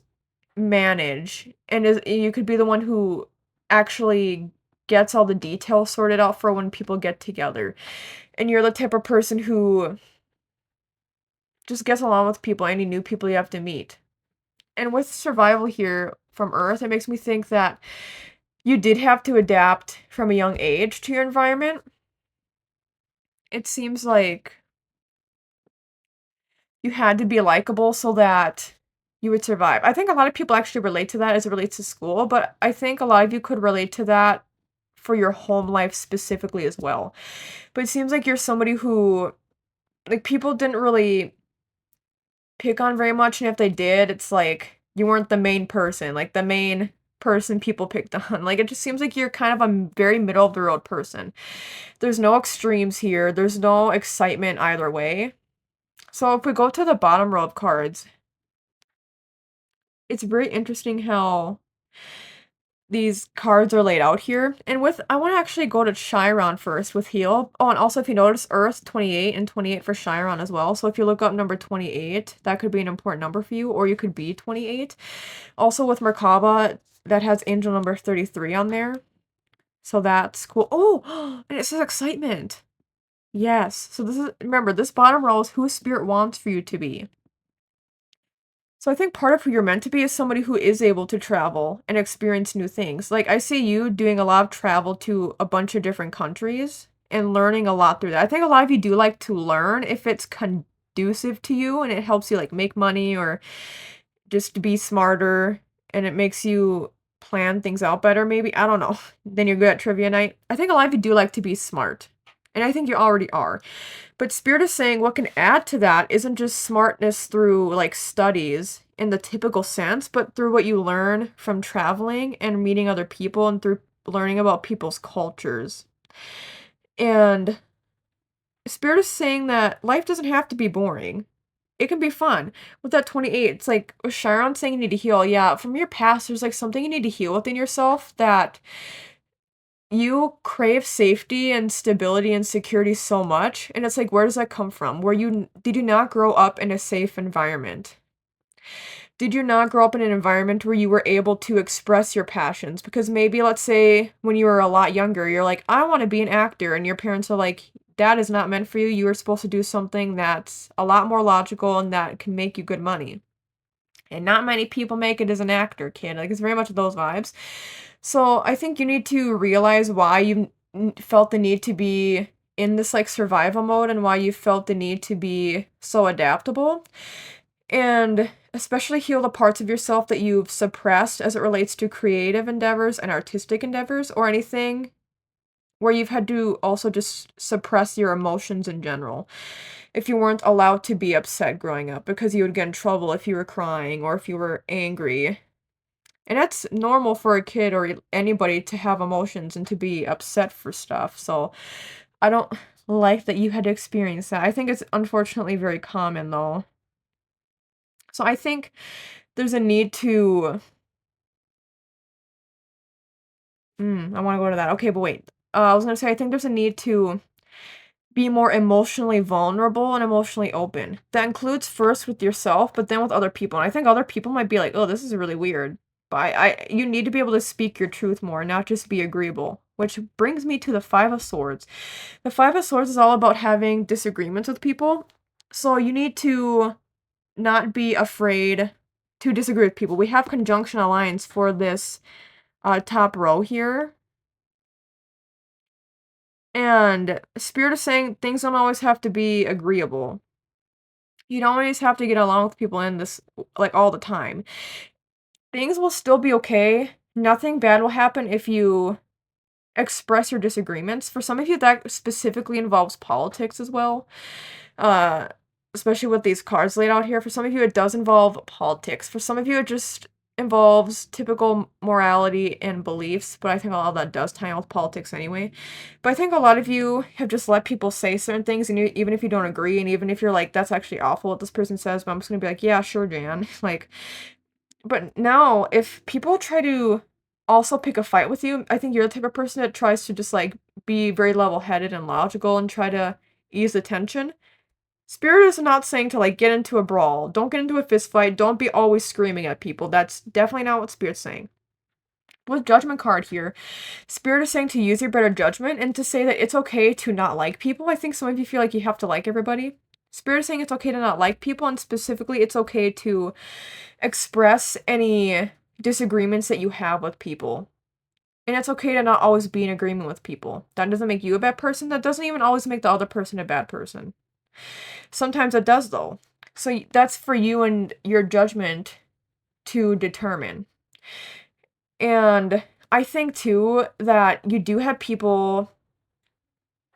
manage, and you could be the one who actually gets all the details sorted out for when people get together. And you're the type of person who just gets along with people, any new people you have to meet. And with survival here from Earth, it makes me think that you did have to adapt from a young age to your environment. It seems like you had to be likable so that you would survive. I think a lot of people actually relate to that as it relates to school, but I think a lot of you could relate to that for your home life specifically as well. But it seems like you're somebody who, like, people didn't really pick on very much, and if they did, it's like you weren't the main person, like the main person people picked on. Like, it just seems like you're kind of a very middle of the road person. There's no extremes here, there's no excitement either way. So if we go to the bottom row of cards, it's very interesting how these cards are laid out here. And with, I want to actually go to Chiron first with heal. Oh, and also if you notice Earth 28 and 28 for Chiron as well. So if you look up number 28, that could be an important number for you, or you could be 28. Also with Merkaba, that has angel number 33 on there. So that's cool. Oh, and it says excitement. Yes. So this is, remember, this bottom row is who spirit wants for you to be. So I think part of who you're meant to be is somebody who is able to travel and experience new things. Like, I see you doing a lot of travel to a bunch of different countries and learning a lot through that. I think a lot of you do like to learn if it's conducive to you and it helps you like make money or just be smarter, and it makes you plan things out better maybe. I don't know. Then you're good at trivia night. I think a lot of you do like to be smart. And I think you already are. But Spirit is saying what can add to that isn't just smartness through like studies in the typical sense, but through what you learn from traveling and meeting other people and through learning about people's cultures. And Spirit is saying that life doesn't have to be boring. It can be fun. With that 28, it's like with Chiron saying you need to heal. Yeah, from your past, there's like something you need to heal within yourself, that you crave safety and stability and security so much, and it's like, where does that come from? Did you not grow up in a safe environment? Did you not grow up in an environment where you were able to express your passions? Because maybe, let's say, when you were a lot younger, you're like, I want to be an actor, and your parents are like, that is not meant for you. You are supposed to do something that's a lot more logical and that can make you good money. And not many people make it as an actor, kid. Like, it's very much those vibes. So I think you need to realize why you felt the need to be in this like survival mode and why you felt the need to be so adaptable. And especially heal the parts of yourself that you've suppressed as it relates to creative endeavors and artistic endeavors, or anything where you've had to also just suppress your emotions in general. If you weren't allowed to be upset growing up because you would get in trouble if you were crying or if you were angry. And that's normal for a kid or anybody to have emotions and to be upset for stuff. So I don't like that you had to experience that. I think it's unfortunately very common, though. So I think there's a need to I wanna go to that. Okay, but wait. I was gonna say I think there's a need to be more emotionally vulnerable and emotionally open. That includes first with yourself, but then with other people. And I think other people might be like, "Oh, this is really weird." But you need to be able to speak your truth more, not just be agreeable. Which brings me to the Five of Swords. The Five of Swords is all about having disagreements with people. So you need to not be afraid to disagree with people. We have conjunction alliance for this top row here. And Spirit is saying things don't always have to be agreeable. You don't always have to get along with people in this, like, all the time. Things will still be okay. Nothing bad will happen if you express your disagreements. For some of you, that specifically involves politics as well. Uh, Especially with these cards laid out here. For some of you, it does involve politics. For some of you, it just involves typical morality and beliefs, but I think a lot of that does tie in with politics anyway. But I think a lot of you have just let people say certain things, and even if you don't agree, and even if you're like, that's actually awful what this person says, but I'm just gonna be like, yeah, sure, Jan. Like, but now, if people try to also pick a fight with you, I think you're the type of person that tries to just like be very level-headed and logical and try to ease the tension. Spirit is not saying to, like, get into a brawl. Don't get into a fist fight. Don't be always screaming at people. That's definitely not what Spirit's saying. With Judgment card here, Spirit is saying to use your better judgment and to say that it's okay to not like people. I think some of you feel like you have to like everybody. Spirit is saying it's okay to not like people, and specifically it's okay to express any disagreements that you have with people. And it's okay to not always be in agreement with people. That doesn't make you a bad person. That doesn't even always make the other person a bad person. Sometimes it does, though. So that's for you and your judgment to determine. And I think, too, that you do have people,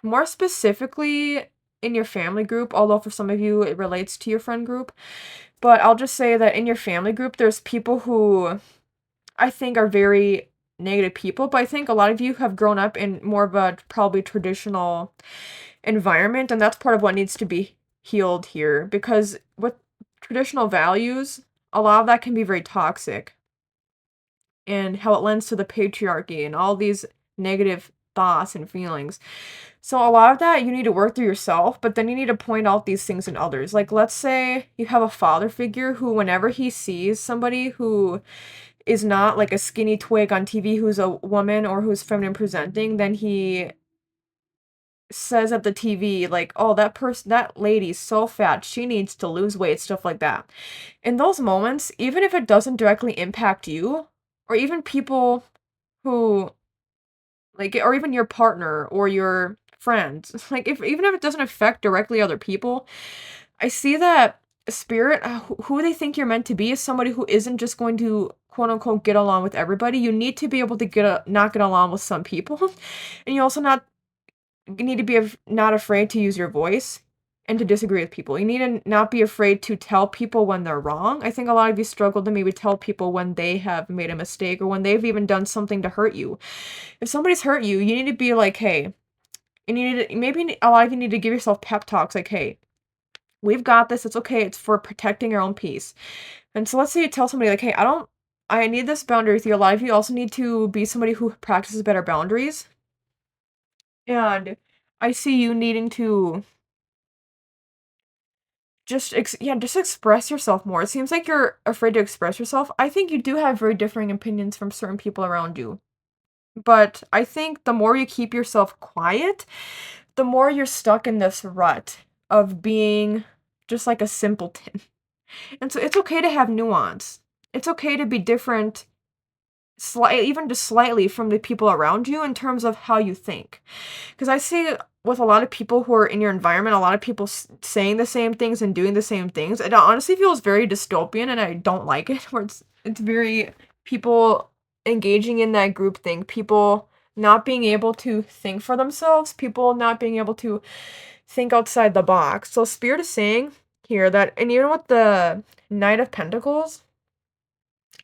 more specifically in your family group, although for some of you it relates to your friend group. But I'll just say that in your family group, there's people who I think are very negative people, but I think a lot of you have grown up in more of a probably traditional environment, and that's part of what needs to be healed here, because with traditional values, a lot of that can be very toxic, and how it lends to the patriarchy and all these negative thoughts and feelings. So a lot of that you need to work through yourself, but then you need to point out these things in others. Like, let's say you have a father figure who, whenever he sees somebody who is not like a skinny twig on TV, who's a woman or who's feminine presenting, then he says at the TV, like, "Oh, that lady's so fat, she needs to lose weight," stuff like that. In those moments, even if it doesn't directly impact you, or even people who, like, or even your partner or your friends, like, even if it doesn't affect directly other people, I see that spirit, who they think you're meant to be, is somebody who isn't just going to, quote unquote, get along with everybody. You need to be able to not get along with some people, and you also need to be not afraid to use your voice and to disagree with people. You need to not be afraid to tell people when they're wrong. I think a lot of you struggle to maybe tell people when they have made a mistake or when they've even done something to hurt you. If somebody's hurt you, you need to be like, hey, maybe a lot of you need to give yourself pep talks like, hey, we've got this. It's okay. It's for protecting your own peace. And so let's say you tell somebody like, hey, I need this boundary with you. A lot of you also need to be somebody who practices better boundaries. And I see you needing to just express yourself more. It seems like you're afraid to express yourself. I think you do have very differing opinions from certain people around you. But I think the more you keep yourself quiet, the more you're stuck in this rut of being just like a simpleton. And so it's okay to have nuance. It's okay to be different, even just slightly, from the people around you in terms of how you think. Because I see with a lot of people who are in your environment, a lot of people saying the same things and doing the same things. It honestly feels very dystopian, and I don't like it. Where it's very people engaging in that group thing, people not being able to think for themselves, people not being able to think outside the box. So Spirit is saying here that, and you know what, the Knight of Pentacles,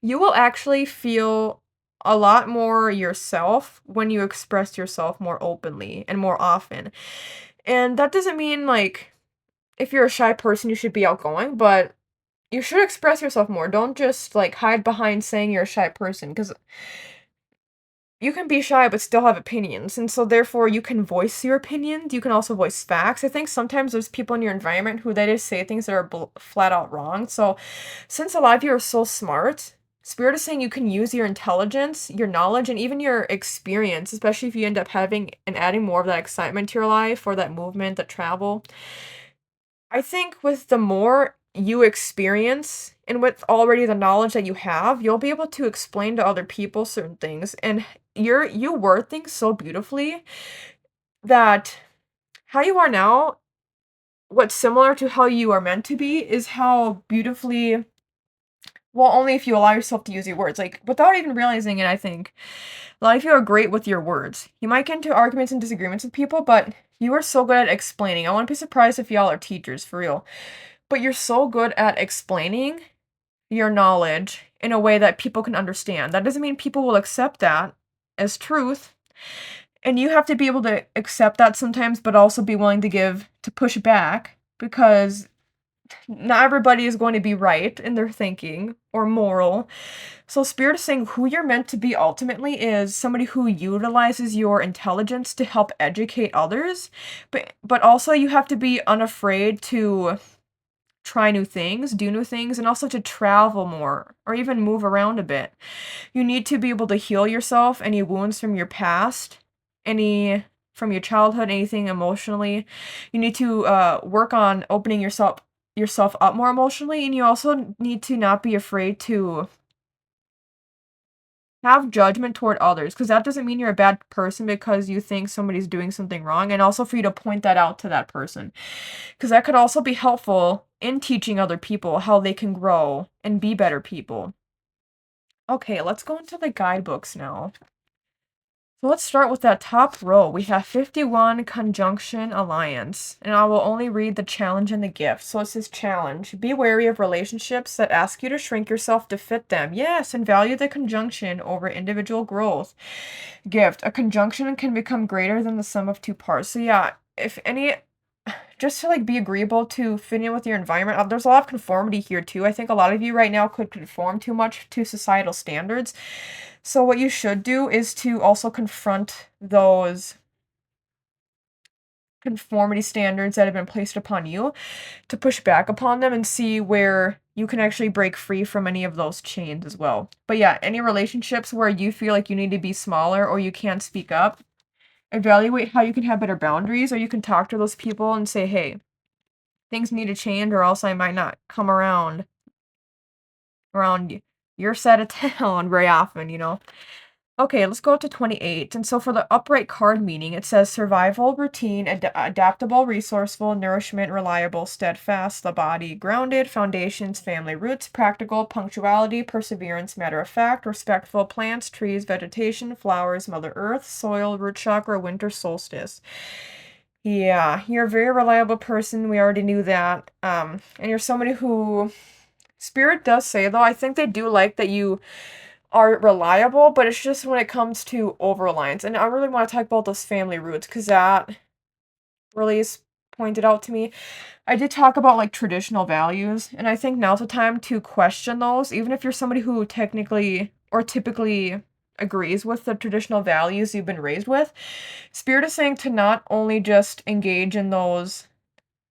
you will actually feel a lot more yourself when you express yourself more openly and more often. And that doesn't mean, like, if you're a shy person, you should be outgoing, but you should express yourself more. Don't just, like, hide behind saying you're a shy person, because you can be shy but still have opinions, and so therefore you can voice your opinions. You can also voice facts. I think sometimes there's people in your environment who they just say things that are flat out wrong. So since a lot of you are so smart, Spirit is saying you can use your intelligence, your knowledge, and even your experience, especially if you end up having and adding more of that excitement to your life or that movement, that travel. I think with the more you experience and with already the knowledge that you have, you'll be able to explain to other people certain things, and you word things so beautifully that how you are now, what's similar to how you are meant to be, is how beautifully, well, only if you allow yourself to use your words, like, without even realizing it. I think a lot of you are great with your words. You might get into arguments and disagreements with people, but you are so good at explaining. I wouldn't be surprised if y'all are teachers, for real. But you're so good at explaining your knowledge in a way that people can understand. That doesn't mean people will accept that as truth. And you have to be able to accept that sometimes, but also be willing to push back, because not everybody is going to be right in their thinking or moral. So Spirit is saying who you're meant to be ultimately is somebody who utilizes your intelligence to help educate others, but also you have to be unafraid to try new things, do new things, and also to travel more or even move around a bit. You need to be able to heal yourself, any wounds from your past, any from your childhood, anything emotionally. You need to work on opening yourself up more emotionally, and you also need to not be afraid to have judgment toward others, because that doesn't mean you're a bad person because you think somebody's doing something wrong, and also for you to point that out to that person, because that could also be helpful in teaching other people how they can grow and be better people. Okay, let's go into the guidebooks now. So let's start with that top row. We have 51, Conjunction Alliance, and I will only read the challenge and the gift. So it says challenge. Be wary of relationships that ask you to shrink yourself to fit them. Yes, and value the conjunction over individual growth. Gift. A conjunction can become greater than the sum of two parts. So yeah, if any, just to like be agreeable to fit in with your environment. There's a lot of conformity here too. I think a lot of you right now could conform too much to societal standards. So what you should do is to also confront those conformity standards that have been placed upon you, to push back upon them and see where you can actually break free from any of those chains as well. But yeah, any relationships where you feel like you need to be smaller or you can't speak up, evaluate how you can have better boundaries, or you can talk to those people and say, hey, things need to change or else I might not come around your side of town very often, you know? Okay, let's go up to 28. And so for the upright card meaning, it says survival, routine, adaptable, resourceful, nourishment, reliable, steadfast, the body, grounded, foundations, family roots, practical, punctuality, perseverance, matter of fact, respectful, plants, trees, vegetation, flowers, Mother Earth, soil, root chakra, winter solstice. Yeah, you're a very reliable person. We already knew that. And you're somebody who Spirit does say, though, I think they do like that you are reliable, but it's just when it comes to over-reliance. And I really want to talk about those family roots, because that really is pointed out to me. I did talk about like traditional values, and I think now's the time to question those, even if you're somebody who technically or typically agrees with the traditional values you've been raised with. Spirit is saying to not only just engage in that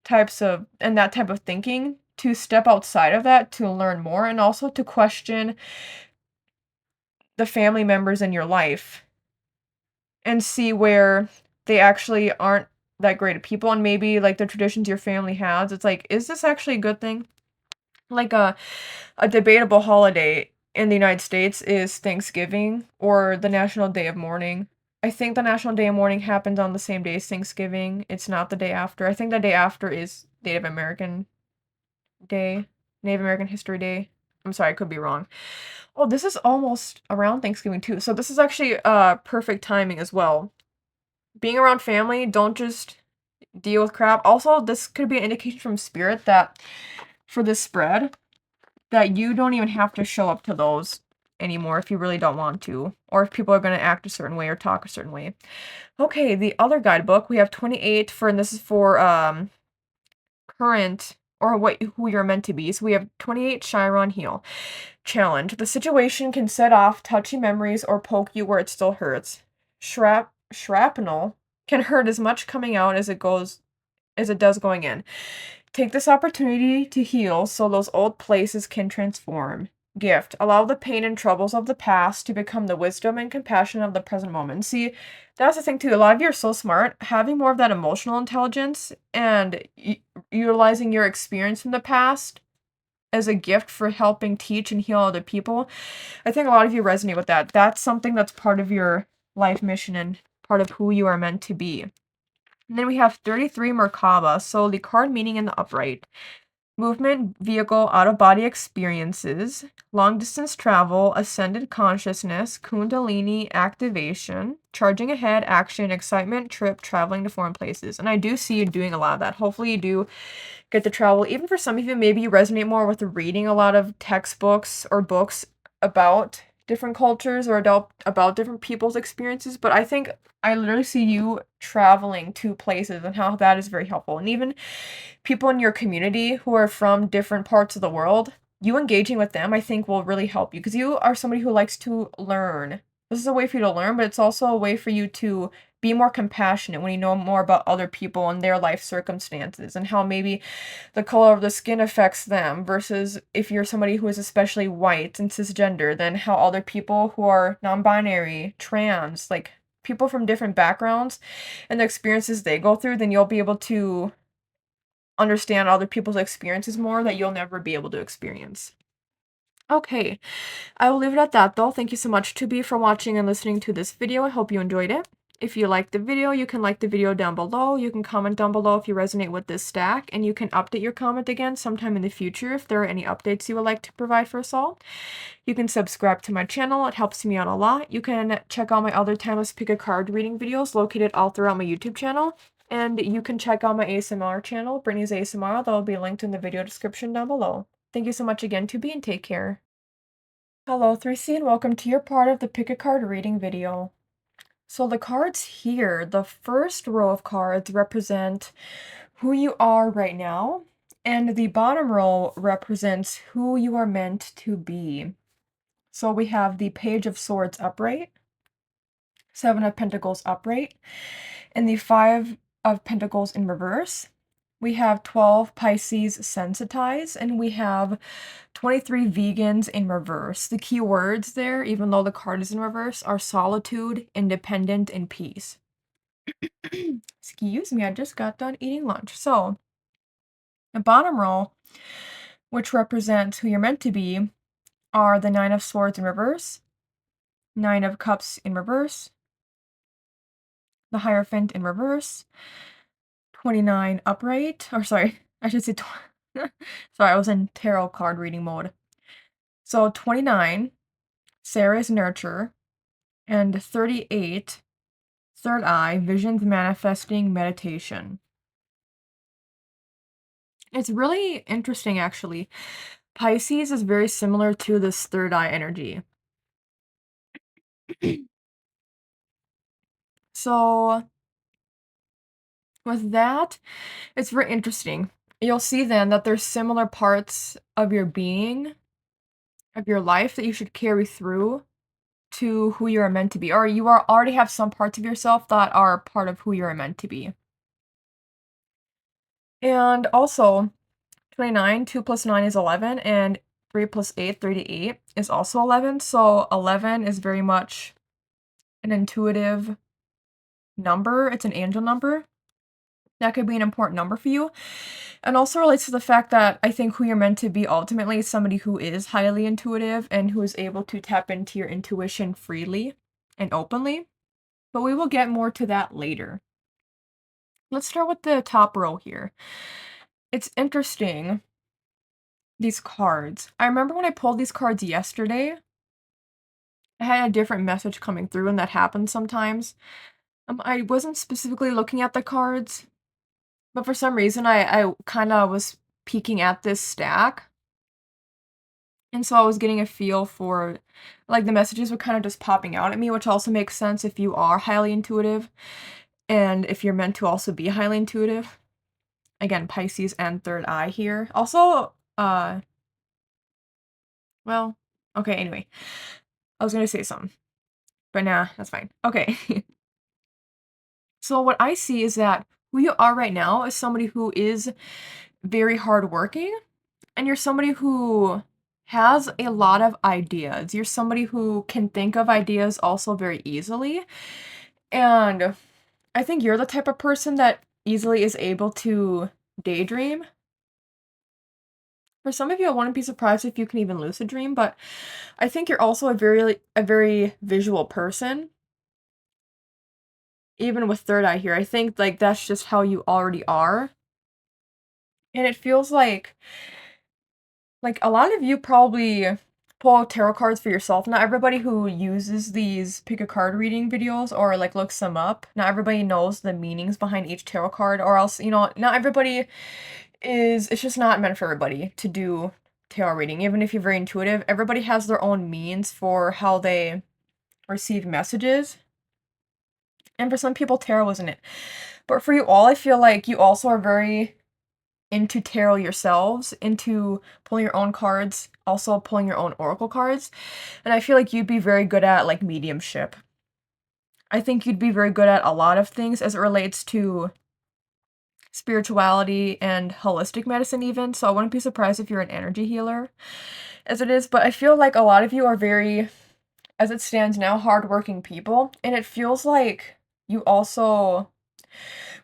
type of thinking, to step outside of that, to learn more, and also to question the family members in your life and see where they actually aren't that great of people, and maybe like the traditions your family has, it's like, is this actually a good thing? Like a debatable holiday in the United States is Thanksgiving or the National Day of Mourning. I think the National Day of Mourning happens on the same day as Thanksgiving. It's not the day after. I think the day after is Native American Day, Native American History Day. I'm sorry, I could be wrong. Oh, this is almost around Thanksgiving too. So this is actually perfect timing as well. Being around family, don't just deal with crap. Also, this could be an indication from Spirit that for this spread, that you don't even have to show up to those anymore if you really don't want to, or if people are going to act a certain way or talk a certain way. Okay, the other guidebook, we have 28 for, and this is for current or who you're meant to be. So we have 28 Chiron Heal. Challenge. The situation can set off touchy memories or poke you where it still hurts. Shrapnel can hurt as much coming out as it does going in. Take this opportunity to heal so those old places can transform. Gift. Allow the pain and troubles of the past to become the wisdom and compassion of the present moment. See, that's the thing too. A lot of you are so smart. Having more of that emotional intelligence and utilizing your experience from the past as a gift for helping teach and heal other people. I think a lot of you resonate with that. That's something that's part of your life mission and part of who you are meant to be. And then we have 33 Merkaba, so the card meaning in the upright. Movement, vehicle, out-of-body experiences, long-distance travel, ascended consciousness, kundalini activation, charging ahead, action, excitement, trip, traveling to foreign places. And I do see you doing a lot of that. Hopefully you do get to travel. Even for some of you, maybe you resonate more with reading a lot of textbooks or books about different cultures or about different people's experiences. But I think I literally see you traveling to places and how that is very helpful. And even people in your community who are from different parts of the world, you engaging with them, I think will really help you because you are somebody who likes to learn. This is a way for you to learn, but it's also a way for you to be more compassionate when you know more about other people and their life circumstances and how maybe the color of the skin affects them versus if you're somebody who is especially white and cisgender, then how other people who are non-binary, trans, like people from different backgrounds and the experiences they go through, then you'll be able to understand other people's experiences more that you'll never be able to experience. Okay, I will leave it at that though. Thank you so much to be for watching and listening to this video. I hope you enjoyed it. If you liked the video, you can like the video down below. You can comment down below if you resonate with this stack, and you can update your comment again sometime in the future if there are any updates you would like to provide for us all. You can subscribe to my channel. It helps me out a lot. You can check out my other timeless pick a card reading videos located all throughout my YouTube channel. And you can check out my ASMR channel, Brittney's ASMR. That will be linked in the video description down below. Thank you so much again, Tubi, and take care. Hello, 3C, and welcome to your part of the pick a card reading video. So the cards here, the first row of cards represent who you are right now, and the bottom row represents who you are meant to be. So we have the Page of Swords upright, Seven of Pentacles upright, and the Five of Pentacles in reverse. We have 12 Pisces sensitize, and we have 23 vegans in reverse. The key words there, even though the card is in reverse, are solitude, independent, and peace. Excuse me, I just got done eating lunch. So, the bottom row, which represents who you're meant to be, are the Nine of Swords in reverse, Nine of Cups in reverse, the Hierophant in reverse, 29 upright, or sorry, I should say, sorry, I was in tarot card reading mode. So 29, Sarah's Nurture, and 38, Third Eye, Visions Manifesting Meditation. It's really interesting, actually. Pisces is very similar to this third eye energy. So, with that, it's very interesting. You'll see then that there's similar parts of your being, of your life that you should carry through to who you are meant to be, or you already have some parts of yourself that are part of who you are meant to be. And also, 29, 2 plus 9 is 11, and 3 plus 8, 38, is also 11. So 11 is very much an intuitive number. It's an angel number. That could be an important number for you. And also relates to the fact that I think who you're meant to be ultimately is somebody who is highly intuitive and who is able to tap into your intuition freely and openly. But we will get more to that later. Let's start with the top row here. It's interesting, these cards. I remember when I pulled these cards yesterday, I had a different message coming through, and that happens sometimes. I wasn't specifically looking at the cards, but for some reason I kind of was peeking at this stack. And so I was getting a feel for, like, the messages were kind of just popping out at me, which also makes sense if you are highly intuitive and if you're meant to also be highly intuitive. Again, Pisces and third eye here. Also, well, okay, anyway. I was gonna say something, but nah, that's fine. Okay. So what I see is that who you are right now is somebody who is very hardworking, and you're somebody who has a lot of ideas. You're somebody who can think of ideas also very easily. And I think you're the type of person that easily is able to daydream. For some of you, I wouldn't be surprised if you can even lucid dream, but I think you're also a very visual person. Even with third eye here, I think like that's just how you already are. And it feels like a lot of you probably pull out tarot cards for yourself. Not everybody who uses these pick a card reading videos or like looks them up, not everybody knows the meanings behind each tarot card, or else, not everybody it's just not meant for everybody to do tarot reading. Even if you're very intuitive, everybody has their own means for how they receive messages. And for some people, tarot isn't it. But for you all, I feel like you also are very into tarot yourselves, into pulling your own cards, also pulling your own oracle cards. And I feel like you'd be very good at like mediumship. I think you'd be very good at a lot of things as it relates to spirituality and holistic medicine even. So I wouldn't be surprised if you're an energy healer as it is, but I feel like a lot of you are very, as it stands now, hardworking people. And it feels like you also,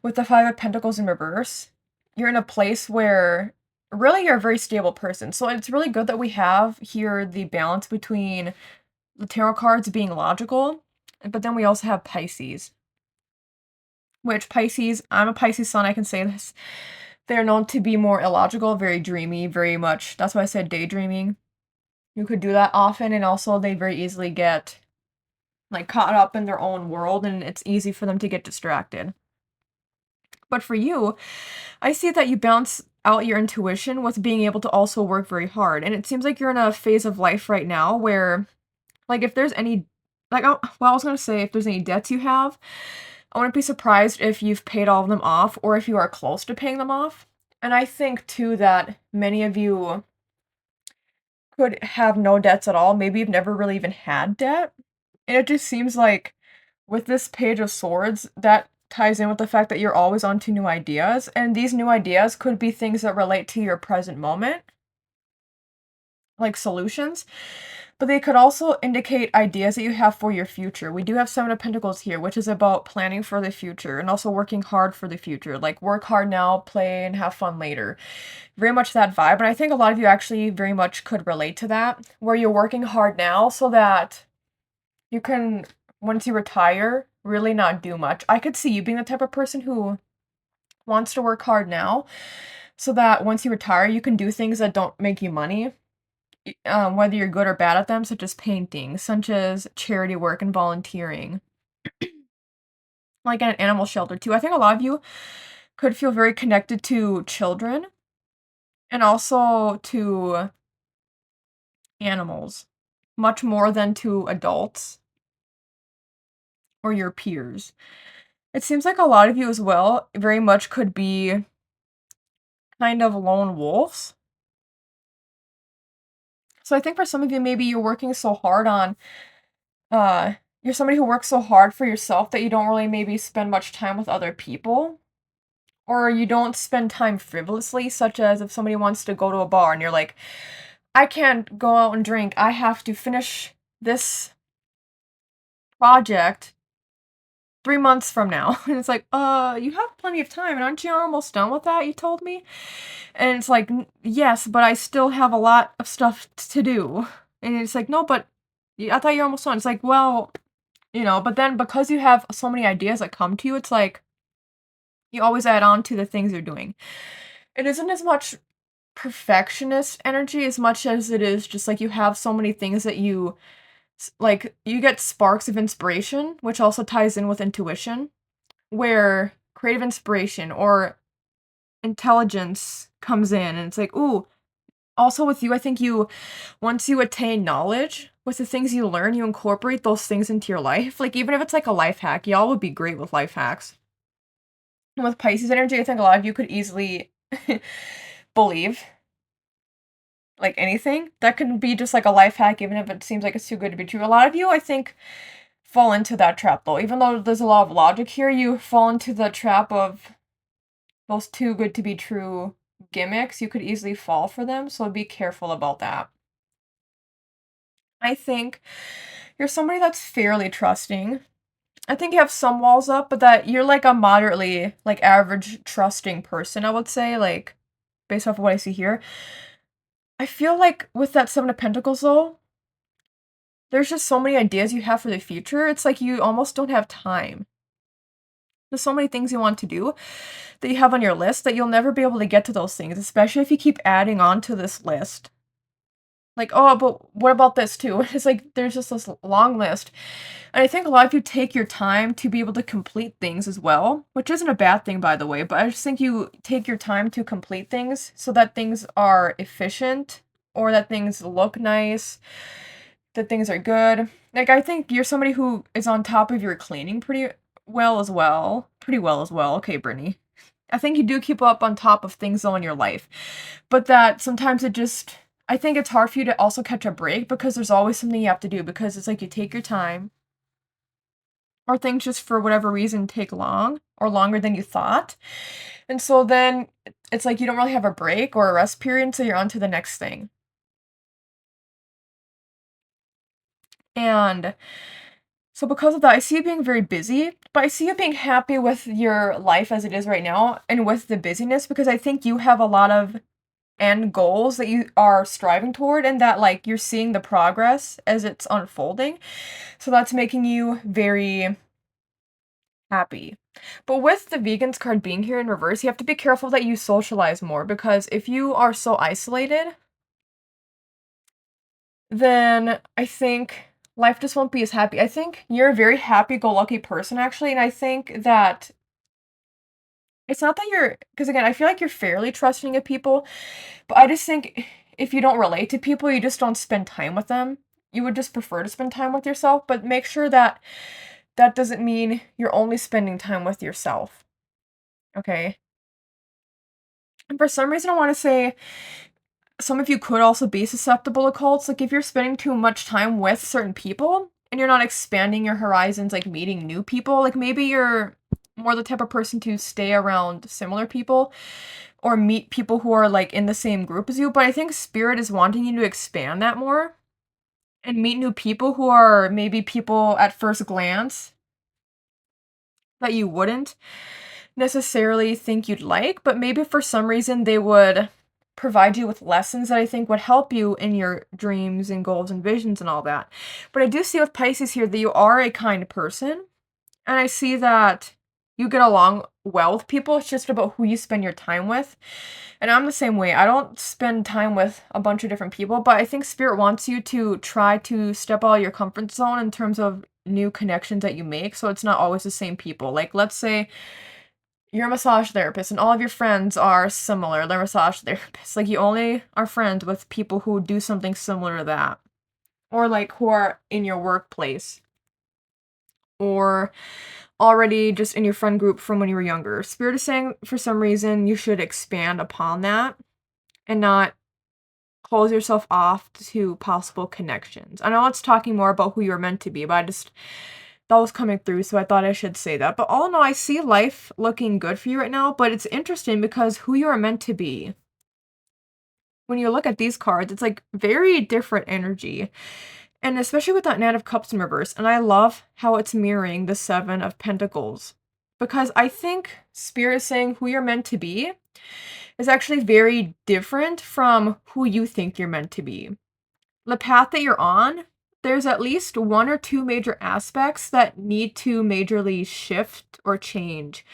with the Five of Pentacles in reverse, you're in a place where really you're a very stable person. So it's really good that we have here the balance between the tarot cards being logical, but then we also have Pisces. Which Pisces, I'm a Pisces sun, I can say this. They're known to be more illogical, very dreamy, very much. That's why I said daydreaming. You could do that often, and also they very easily get like caught up in their own world, and it's easy for them to get distracted. But for you, I see that you balance out your intuition with being able to also work very hard. And it seems like you're in a phase of life right now where, like, if there's any, like, oh, well, I was going to say if there's any debts you have, I wouldn't be surprised if you've paid all of them off or if you are close to paying them off. And I think, too, that many of you could have no debts at all. Maybe you've never really even had debt. And it just seems like with this Page of Swords, that ties in with the fact that you're always on to new ideas, and these new ideas could be things that relate to your present moment, like solutions, but they could also indicate ideas that you have for your future. We do have Seven of Pentacles here, which is about planning for the future and also working hard for the future. Like work hard now, play, and have fun later. Very much that vibe, and I think a lot of you actually very much could relate to that, where you're working hard now so that you can, once you retire, really not do much. I could see you being the type of person who wants to work hard now so that once you retire, you can do things that don't make you money, whether you're good or bad at them, such as painting, such as charity work and volunteering, like at an animal shelter too. I think a lot of you could feel very connected to children and also to animals, much more than to adults or your peers. It seems like a lot of you as well very much could be kind of lone wolves. So I think for some of you, maybe you're working so hard on, you're somebody who works so hard for yourself that you don't really maybe spend much time with other people. Or you don't spend time frivolously, such as if somebody wants to go to a bar and you're like, I can't go out and drink. I have to finish this project 3 months from now. And it's like, you have plenty of time, and aren't you almost done with that, you told me? And it's like, yes, but I still have a lot of stuff to do. And it's like, no, but I thought you were almost done. It's like, well, but then because you have so many ideas that come to you, it's like, you always add on to the things you're doing. It isn't as much perfectionist energy as much as it is just like you have so many things that you you get sparks of inspiration, which also ties in with intuition, where creative inspiration or intelligence comes in and it's like, ooh, Also with you, I think once you attain knowledge, with the things you learn, you incorporate those things into your life. Like, even if it's like a life hack, y'all would be great with life hacks. And with Pisces energy, I think a lot of you could easily believe like anything. That can be just like a life hack, even if it seems like it's too good to be true. A lot of you, I think, fall into that trap though. Even though there's a lot of logic here, you fall into the trap of those too good to be true gimmicks. You could easily fall for them, so be careful about that. I think you're somebody that's fairly trusting. I think you have some walls up, but that you're like a moderately, like, average trusting person, I would say, like, based off of what I see here. I feel like with that Seven of Pentacles, though, there's just so many ideas you have for the future. It's like you almost don't have time. There's so many things you want to do that you have on your list that you'll never be able to get to those things, especially if you keep adding on to this list. Like, oh, but what about this too? It's like there's just this long list. And I think a lot of you take your time to be able to complete things as well, which isn't a bad thing, by the way, but I just think you take your time to complete things so that things are efficient or that things look nice, that things are good. Like, I think you're somebody who is on top of your cleaning pretty well as well. Pretty well as well. Okay, Brittney. I think you do keep up on top of things though in your life, but that sometimes I think it's hard for you to also catch a break because there's always something you have to do because it's like you take your time or things just for whatever reason take long or longer than you thought. And so then it's like you don't really have a break or a rest period, so you're on to the next thing. And so because of that, I see you being very busy, but I see you being happy with your life as it is right now and with the busyness because I think you have a lot of end goals that you are striving toward and that like you're seeing the progress as it's unfolding. So that's making you very happy. But with the vegans card being here in reverse, you have to be careful that you socialize more because if you are so isolated, then I think life just won't be as happy. I think you're a very happy-go-lucky person actually, and I think that it's not that because again, I feel like you're fairly trusting of people, but I just think if you don't relate to people, you just don't spend time with them. You would just prefer to spend time with yourself, but make sure that that doesn't mean you're only spending time with yourself. Okay? And for some reason, I want to say some of you could also be susceptible to cults. Like, if you're spending too much time with certain people and you're not expanding your horizons, like meeting new people, like maybe you're more the type of person to stay around similar people or meet people who are like in the same group as you. But I think Spirit is wanting you to expand that more and meet new people who are maybe people at first glance that you wouldn't necessarily think you'd like, but maybe for some reason they would provide you with lessons that I think would help you in your dreams and goals and visions and all that. But I do see with Pisces here that you are a kind person, and I see that you get along well with people. It's just about who you spend your time with. And I'm the same way. I don't spend time with a bunch of different people, but I think Spirit wants you to try to step out of your comfort zone in terms of new connections that you make, so it's not always the same people. Like, let's say you're a massage therapist and all of your friends are similar. They're massage therapists. Like, you only are friends with people who do something similar to that. Or like who are in your workplace. Or already just in your friend group from when you were younger. Spirit is saying for some reason you should expand upon that and not close yourself off to possible connections. I know it's talking more about who you're meant to be, but that was coming through, so I thought I should say that. But all in all, I see life looking good for you right now, but it's interesting because who you are meant to be, when you look at these cards, it's like very different energy. And especially with that Knight of Cups in reverse. And I love how it's mirroring the Seven of Pentacles. Because I think Spirit is saying who you're meant to be is actually very different from who you think you're meant to be. The path that you're on, there's at least one or two major aspects that need to majorly shift or change.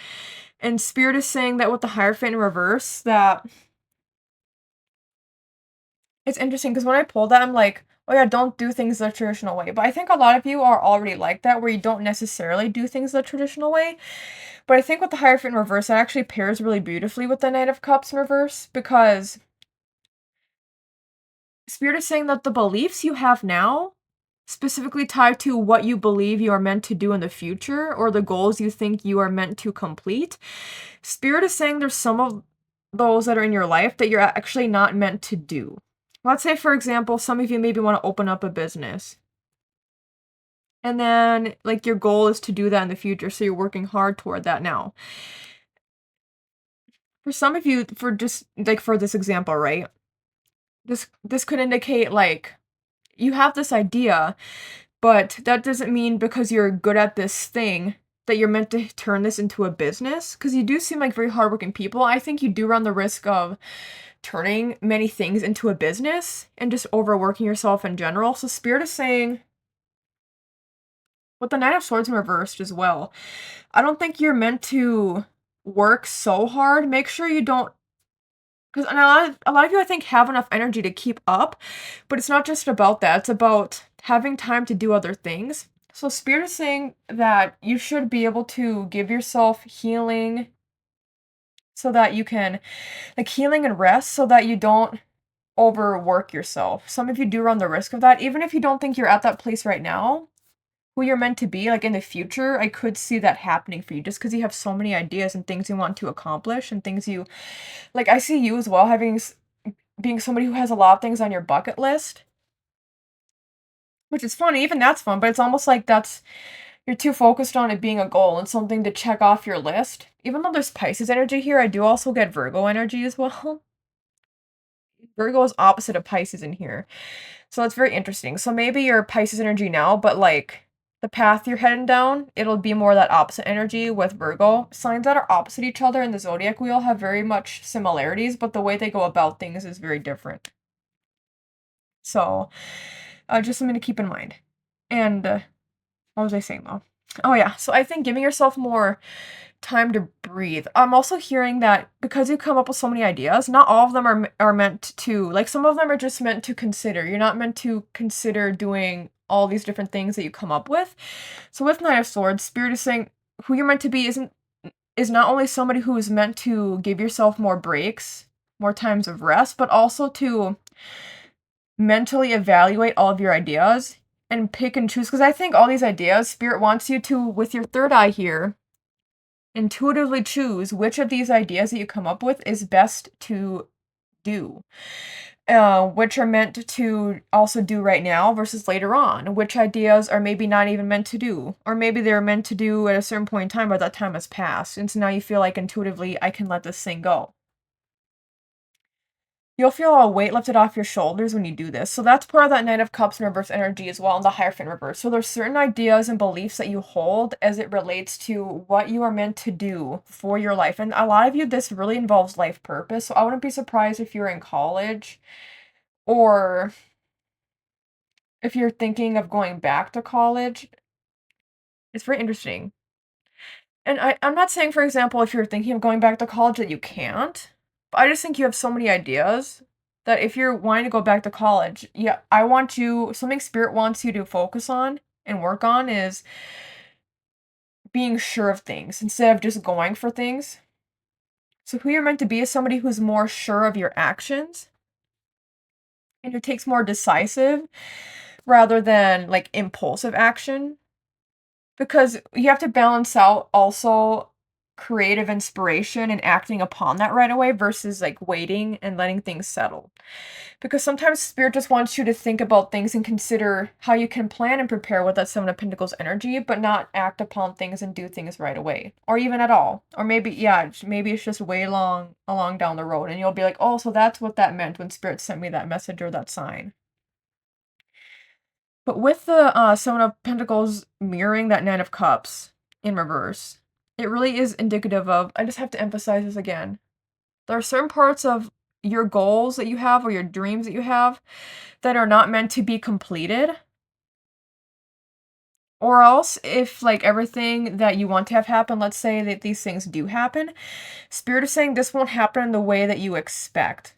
And Spirit is saying that with the Hierophant in reverse, that it's interesting because when I pulled that, I'm like, oh yeah, don't do things the traditional way. But I think a lot of you are already like that, where you don't necessarily do things the traditional way. But I think with the Hierophant in reverse, it actually pairs really beautifully with the Knight of Cups in reverse because Spirit is saying that the beliefs you have now, specifically tied to what you believe you are meant to do in the future or the goals you think you are meant to complete, Spirit is saying there's some of those that are in your life that you're actually not meant to do. Let's say, for example, some of you maybe want to open up a business. And then, like, your goal is to do that in the future, so you're working hard toward that now. For some of you, for just, like, for this example, right? This could indicate, like, you have this idea, but that doesn't mean because you're good at this thing that you're meant to turn this into a business. Because you do seem like very hardworking people. I think you do run the risk of turning many things into a business and just overworking yourself in general. So Spirit is saying, with the Knight of Swords in reversed as well, I don't think you're meant to work so hard. Make sure you don't, because a lot of you, I think, have enough energy to keep up, but it's not just about that. It's about having time to do other things. So Spirit is saying that you should be able to give yourself healing so that you can, like, healing and rest so that you don't overwork yourself. Some of you do run the risk of that. Even if you don't think you're at that place right now, who you're meant to be, like, in the future, I could see that happening for you just because you have so many ideas and things you want to accomplish and things you, like, I see you as well being somebody who has a lot of things on your bucket list, which is funny. Even that's fun, but it's almost like you're too focused on it being a goal and something to check off your list. Even though there's Pisces energy here, I do also get Virgo energy as well. Virgo is opposite of Pisces in here. So it's very interesting. So maybe you're Pisces energy now, but, like, the path you're heading down, it'll be more that opposite energy with Virgo. Signs that are opposite each other in the zodiac wheel have very much similarities, but the way they go about things is very different. So, just something to keep in mind. And, what was I saying though? Oh yeah, so I think giving yourself more time to breathe. I'm also hearing that because you come up with so many ideas, not all of them are meant to, like, some of them are just meant to consider. You're not meant to consider doing all these different things that you come up with. So with Knight of Swords, Spirit is saying who you're meant to be is not only somebody who is meant to give yourself more breaks, more times of rest, but also to mentally evaluate all of your ideas and pick and choose. Because I think all these ideas, Spirit wants you to, with your third eye here, intuitively choose which of these ideas that you come up with is best to do. Which are meant to also do right now versus later on. Which ideas are maybe not even meant to do. Or maybe they're meant to do at a certain point in time, but that time has passed. And so now you feel like intuitively, I can let this thing go. You'll feel a weight lifted off your shoulders when you do this. So that's part of that Knight of Cups in reverse energy as well, and the Hierophant reverse. So there's certain ideas and beliefs that you hold as it relates to what you are meant to do for your life. And a lot of you, this really involves life purpose. So I wouldn't be surprised if you're in college or if you're thinking of going back to college. It's very interesting. And I'm not saying, for example, if you're thinking of going back to college that you can't, but I just think you have so many ideas that if you're wanting to go back to college, yeah, something Spirit wants you to focus on and work on is being sure of things instead of just going for things. So who you're meant to be is somebody who's more sure of your actions and who takes more decisive rather than, like, impulsive action. Because you have to balance out also creative inspiration and acting upon that right away versus, like, waiting and letting things settle. Because sometimes Spirit just wants you to think about things and consider how you can plan and prepare with that Seven of Pentacles energy, but not act upon things and do things right away. Or even at all. Or maybe, yeah, maybe it's just way along down the road and you'll be like, oh, so that's what that meant when Spirit sent me that message or that sign. But with the Seven of Pentacles mirroring that Nine of Cups in reverse, it really is indicative of, I just have to emphasize this again, there are certain parts of your goals that you have or your dreams that you have that are not meant to be completed. Or else, if, like, everything that you want to have happen, let's say that these things do happen, Spirit is saying this won't happen in the way that you expect.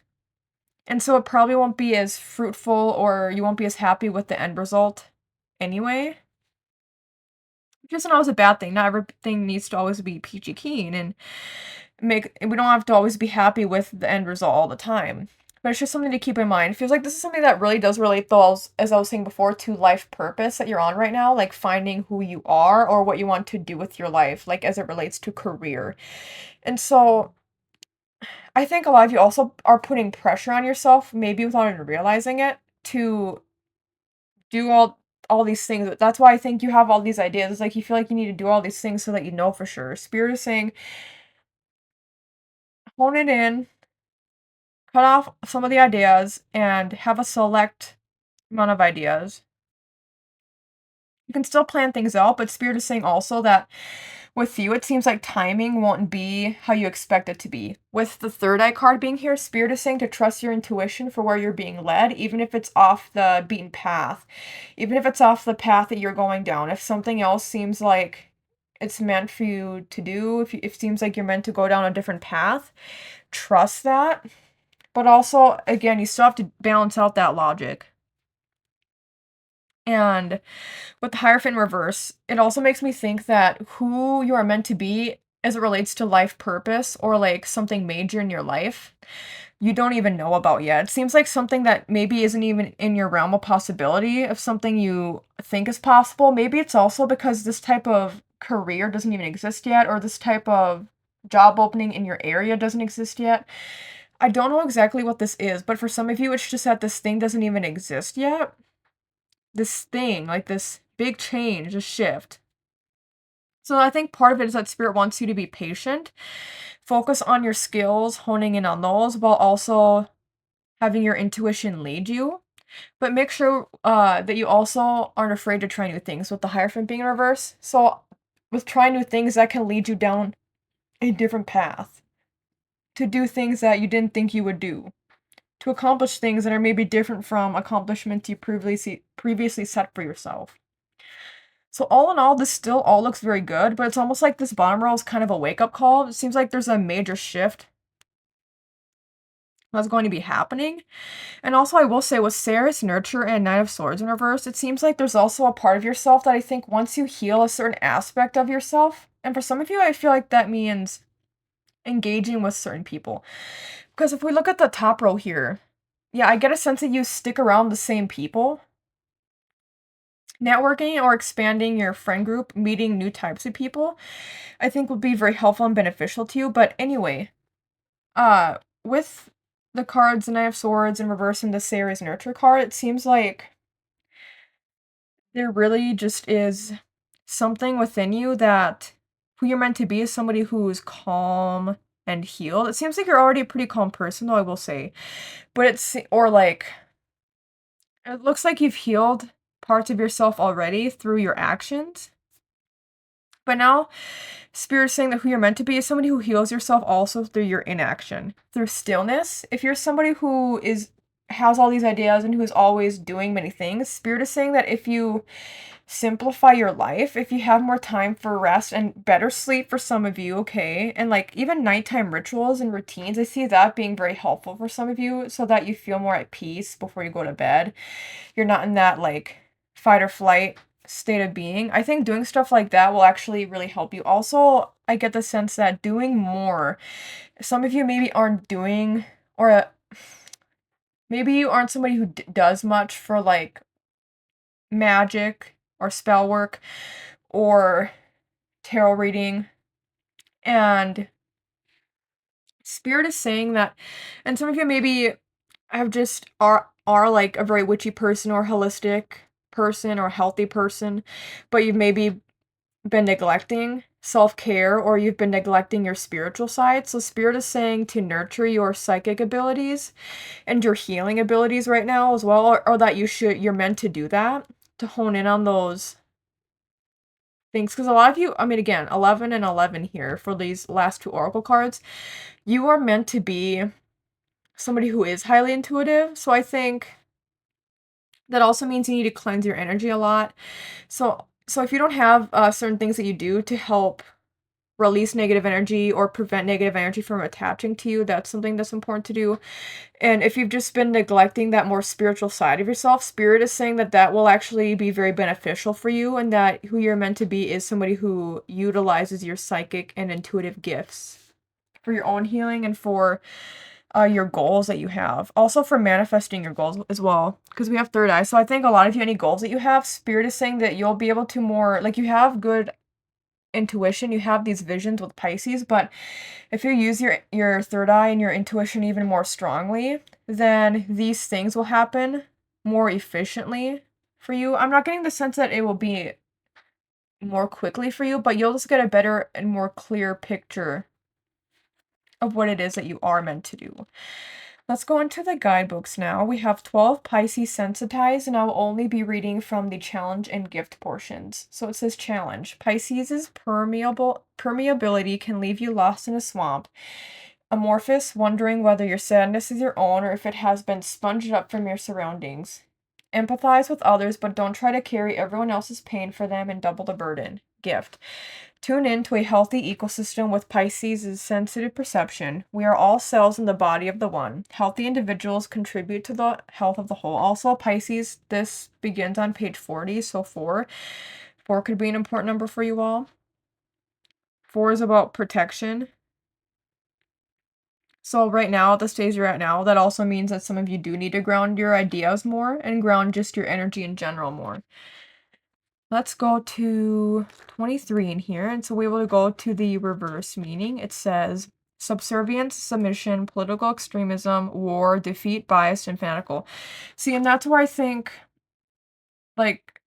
And so it probably won't be as fruitful or you won't be as happy with the end result anyway. Which isn't always a bad thing. Not everything needs to always be peachy keen and we don't have to always be happy with the end result all the time. But it's just something to keep in mind. It feels like this is something that really does relate, though, as I was saying before, to life purpose that you're on right now, like finding who you are or what you want to do with your life, like as it relates to career. And so I think a lot of you also are putting pressure on yourself, maybe without even realizing it, to do all these things. That's why I think you have all these ideas. It's like you feel like you need to do all these things so that you know for sure. Spirit is saying, hone it in, cut off some of the ideas, and have a select amount of ideas. You can still plan things out, but Spirit is saying also that with you, it seems like timing won't be how you expect it to be. With the third eye card being here, Spirit is saying to trust your intuition for where you're being led, even if it's off the beaten path, even if it's off the path that you're going down. If something else seems like it's meant for you to do, if it seems like you're meant to go down a different path, trust that. But also, again, you still have to balance out that logic. And with the Hierophant in reverse, it also makes me think that who you are meant to be as it relates to life purpose or like something major in your life, you don't even know about yet. It seems like something that maybe isn't even in your realm of possibility of something you think is possible. Maybe it's also because this type of career doesn't even exist yet, or this type of job opening in your area doesn't exist yet. I don't know exactly what this is, but for some of you, it's just that this thing doesn't even exist yet. This thing, like this big change, a shift. So I think part of it is that Spirit wants you to be patient, focus on your skills, honing in on those, while also having your intuition lead you. But make sure that you also aren't afraid to try new things with the Hierophant being in reverse. So with trying new things, that can lead you down a different path, to do things that you didn't think you would do, to accomplish things that are maybe different from accomplishments you previously set for yourself. So all in all, this still all looks very good, but it's almost like this bottom row is kind of a wake-up call. It seems like there's a major shift that's going to be happening. And also, I will say, with Ceres, Nurture, and Knight of Swords in reverse, it seems like there's also a part of yourself that I think once you heal a certain aspect of yourself, and for some of you, I feel like that means engaging with certain people. Because if we look at the top row here, yeah, I get a sense that you stick around the same people. Networking or expanding your friend group, meeting new types of people, I think would be very helpful and beneficial to you. But anyway, with the cards, the Knight of Swords in reverse and the Ceres Nurture card, it seems like there really just is something within you that who you're meant to be is somebody who's calm and healed. It seems like you're already a pretty calm person, though, I will say. But it looks like you've healed parts of yourself already through your actions. But now, Spirit's saying that who you're meant to be is somebody who heals yourself also through your inaction, through stillness. If you're somebody who has all these ideas and who is always doing many things, Spirit is saying that if you simplify your life, if you have more time for rest and better sleep for some of you, okay, and like even nighttime rituals and routines, I see that being very helpful for some of you so that you feel more at peace before you go to bed. You're not in that like fight or flight state of being. I think doing stuff like that will actually really help you. Also, I get the sense that doing more, some of you maybe aren't doing, or maybe you aren't somebody who does much for like magic or spell work or tarot reading, and Spirit is saying that, and some of you maybe have just are like a very witchy person or holistic person or healthy person, but you've maybe been neglecting self-care or you've been neglecting your spiritual side. So Spirit is saying to nurture your psychic abilities and your healing abilities right now as well, or that you're meant to do that, to hone in on those things. Because a lot of you, I mean, again, 11 and 11 here for these last two oracle cards, you are meant to be somebody who is highly intuitive. So I think that also means you need to cleanse your energy a lot. So if you don't have certain things that you do to help release negative energy or prevent negative energy from attaching to you, that's something that's important to do. And if you've just been neglecting that more spiritual side of yourself, Spirit is saying that that will actually be very beneficial for you, and that who you're meant to be is somebody who utilizes your psychic and intuitive gifts for your own healing and for your goals that you have. Also for manifesting your goals as well, because we have third eye. So I think a lot of you, any goals that you have, Spirit is saying that you'll be able to more, like you have good intuition, you have these visions with Pisces, but if you use your third eye and your intuition even more strongly, then these things will happen more efficiently for you. I'm not getting the sense that it will be more quickly for you, but you'll just get a better and more clear picture of what it is that you are meant to do. Let's go into the guidebooks now. We have 12 Pisces sensitized, and I will only be reading from the challenge and gift portions. So it says challenge. Pisces' permeability can leave you lost in a swamp, amorphous, wondering whether your sadness is your own or if it has been sponged up from your surroundings. Empathize with others, but don't try to carry everyone else's pain for them and double the burden. Gift. Tune in to a healthy ecosystem with Pisces' sensitive perception. We are all cells in the body of the one. Healthy individuals contribute to the health of the whole. Also, Pisces, this begins on page 40, so 4. 4 could be an important number for you all. 4 is about protection. So right now, at the stage you're at now, that also means that some of you do need to ground your ideas more and ground just your energy in general more. Let's go to 23 in here, and so we will go to the reverse meaning. It says, subservience, submission, political extremism, war, defeat, biased, and fanatical. See, and that's where I think, like,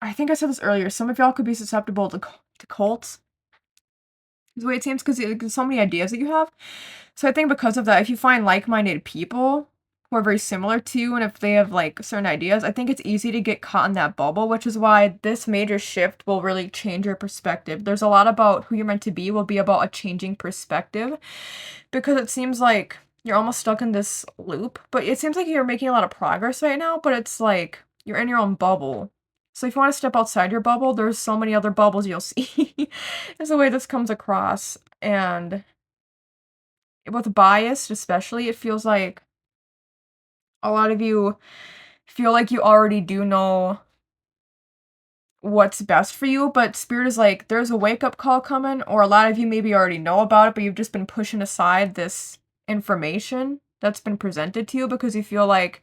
I think I said this earlier, some of y'all could be susceptible to cults. The way it seems, because there's so many ideas that you have. So I think because of that, if you find like-minded people who are very similar to you, and if they have like certain ideas, I think it's easy to get caught in that bubble, which is why this major shift will really change your perspective. There's a lot about who you're meant to be will be about a changing perspective, because it seems like you're almost stuck in this loop, but it seems like you're making a lot of progress right now, but it's like you're in your own bubble. So if you want to step outside your bubble, there's so many other bubbles you'll see. Is the way this comes across. And with bias especially, it feels like a lot of you feel like you already do know what's best for you, but Spirit is like, there's a wake-up call coming, or a lot of you maybe already know about it, but you've just been pushing aside this information that's been presented to you because you feel like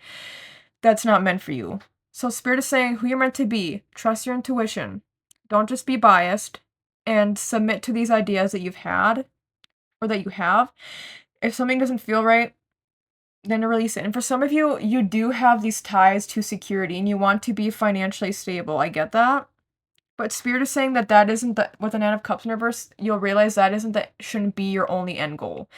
that's not meant for you. So Spirit is saying who you're meant to be. Trust your intuition. Don't just be biased, and submit to these ideas that you've had or that you have. If something doesn't feel right, then release it. And for some of you, you do have these ties to security and you want to be financially stable. I get that. But Spirit is saying that isn't the, with the Nine of Cups in reverse, you'll realize that shouldn't be your only end goal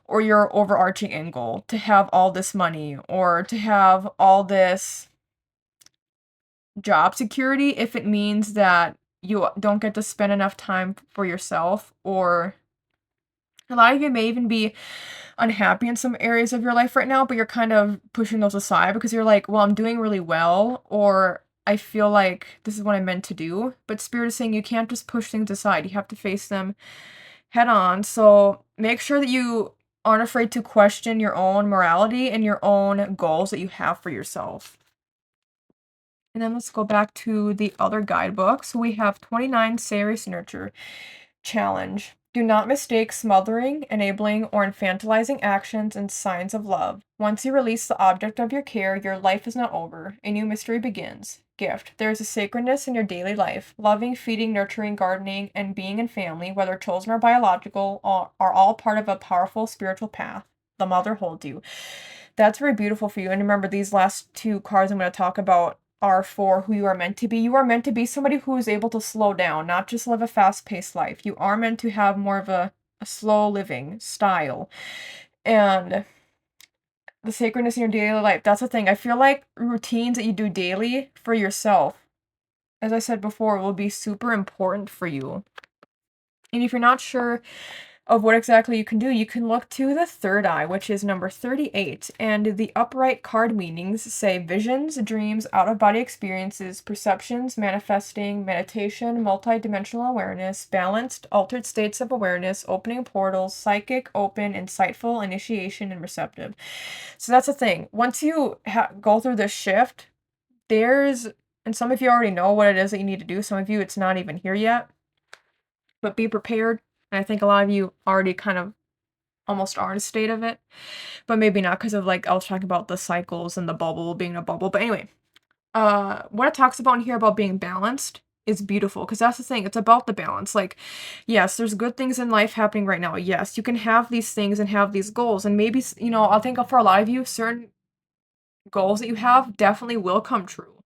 or your overarching end goal, to have all this money or to have all this job security if it means that you don't get to spend enough time for yourself. Or a lot of you may even be unhappy in some areas of your life right now, but you're kind of pushing those aside because you're like, well, I'm doing really well, or I feel like this is what I'm meant to do. But Spirit is saying you can't just push things aside. You have to face them head on. So make sure that you aren't afraid to question your own morality and your own goals that you have for yourself. And then let's go back to the other guidebook. So we have 29 Serious Nurture Challenge. Do not mistake smothering, enabling, or infantilizing actions and signs of love. Once you release the object of your care, your life is not over. A new mystery begins. Gift. There is a sacredness in your daily life. Loving, feeding, nurturing, gardening, and being in family, whether chosen or biological, are all part of a powerful spiritual path. The Mother holds you. That's very beautiful for you. And remember, these last two cards I'm going to talk about are for who you are meant to be. You are meant to be somebody who is able to slow down, not just live a fast-paced life. You are meant to have more of a slow living style. And the sacredness in your daily life, that's the thing. I feel like routines that you do daily for yourself, as I said before, will be super important for you. And if you're not sure of what exactly you can do, you can look to the third eye, which is number 38, and the upright card meanings say visions, dreams, out-of-body experiences, perceptions, manifesting, meditation, multi-dimensional awareness, balanced, altered states of awareness, opening portals, psychic, open, insightful, initiation, and receptive. So that's the thing. Once you go through this shift, and some of you already know what it is that you need to do, some of you it's not even here yet, but be prepared. And I think a lot of you already kind of almost are in a state of it, but maybe not because of, like, I was talking about the cycles and the bubble being a bubble, but anyway, what it talks about in here about being balanced is beautiful because that's the thing, it's about the balance, like, yes, there's good things in life happening right now, yes, you can have these things and have these goals, and maybe, you know, I think for a lot of you, certain goals that you have definitely will come true,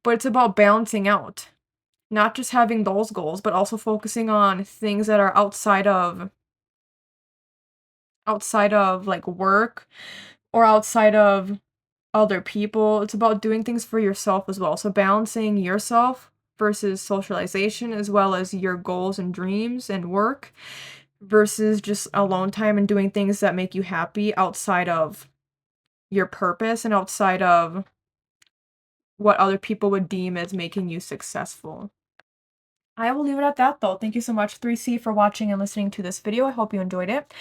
but it's about balancing out. Not just having those goals, but also focusing on things that are outside of, like, work or outside of other people. It's about doing things for yourself as well. So balancing yourself versus socialization, as well as your goals and dreams and work, versus just alone time and doing things that make you happy outside of your purpose and outside of what other people would deem as making you successful. I will leave it at that though. Thank you so much 3C for watching and listening to this video. I hope you enjoyed it.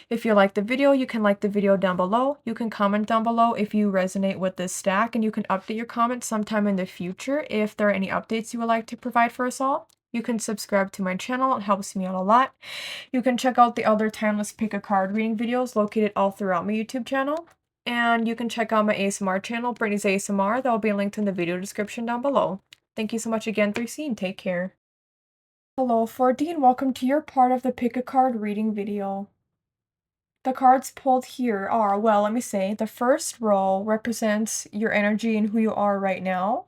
If you liked the video, you can like the video down below. You can comment down below if you resonate with this stack, and you can update your comments sometime in the future if there are any updates you would like to provide for us all. You can subscribe to my channel. It helps me out a lot. You can check out the other timeless pick a card reading videos located all throughout my YouTube channel. And you can check out my ASMR channel, Brittney's ASMR. That will be linked in the video description down below. Thank you so much again, 3C, and take care. Hello, 4D, and welcome to your part of the pick a card reading video. The cards pulled here are, well, let me say, the first row represents your energy and who you are right now,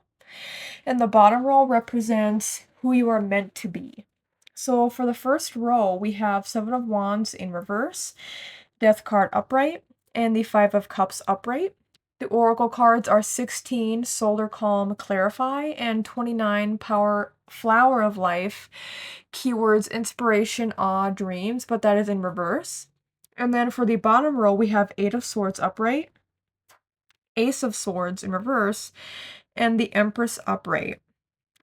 and the bottom row represents who you are meant to be. So for the first row, we have Seven of Wands in reverse, Death card upright, and the Five of Cups upright. The oracle cards are 16, Solar Calm, Clarify, and 29, Power, Flower of Life, keywords inspiration, awe, dreams, but that is in reverse. And then for the bottom row, we have Eight of Swords upright, Ace of Swords in reverse, and the Empress upright.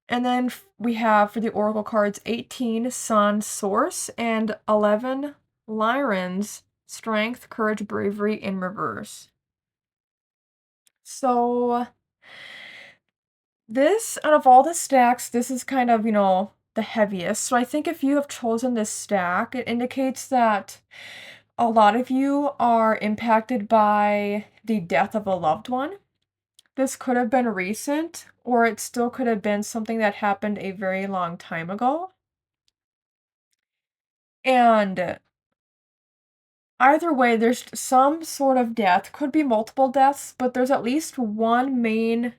And then we have for the oracle cards 18, Sun, Source, and 11, Lyrans, Strength, Courage, Bravery in reverse. So this, out of all the stacks, this is kind of, you know, the heaviest. So I think if you have chosen this stack, it indicates that a lot of you are impacted by the death of a loved one. This could have been recent, or it still could have been something that happened a very long time ago. And either way, there's some sort of death. Could be multiple deaths, but there's at least one main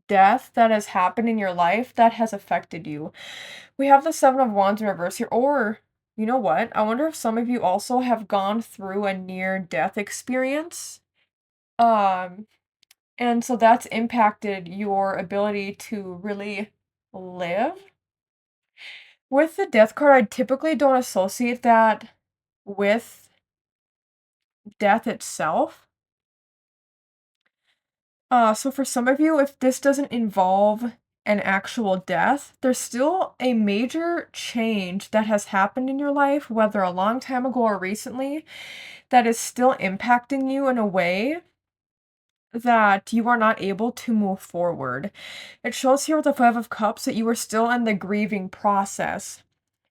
death that has happened in your life that has affected you. We have the Seven of Wands in reverse here, or you know what? I wonder if some of you also have gone through a near-death experience. And so that's impacted your ability to really live. With the death card, I typically don't associate that with death itself. So for some of you, if this doesn't involve an actual death, there's still a major change that has happened in your life, whether a long time ago or recently, that is still impacting you in a way that you are not able to move forward. It shows here with the Five of Cups that you are still in the grieving process.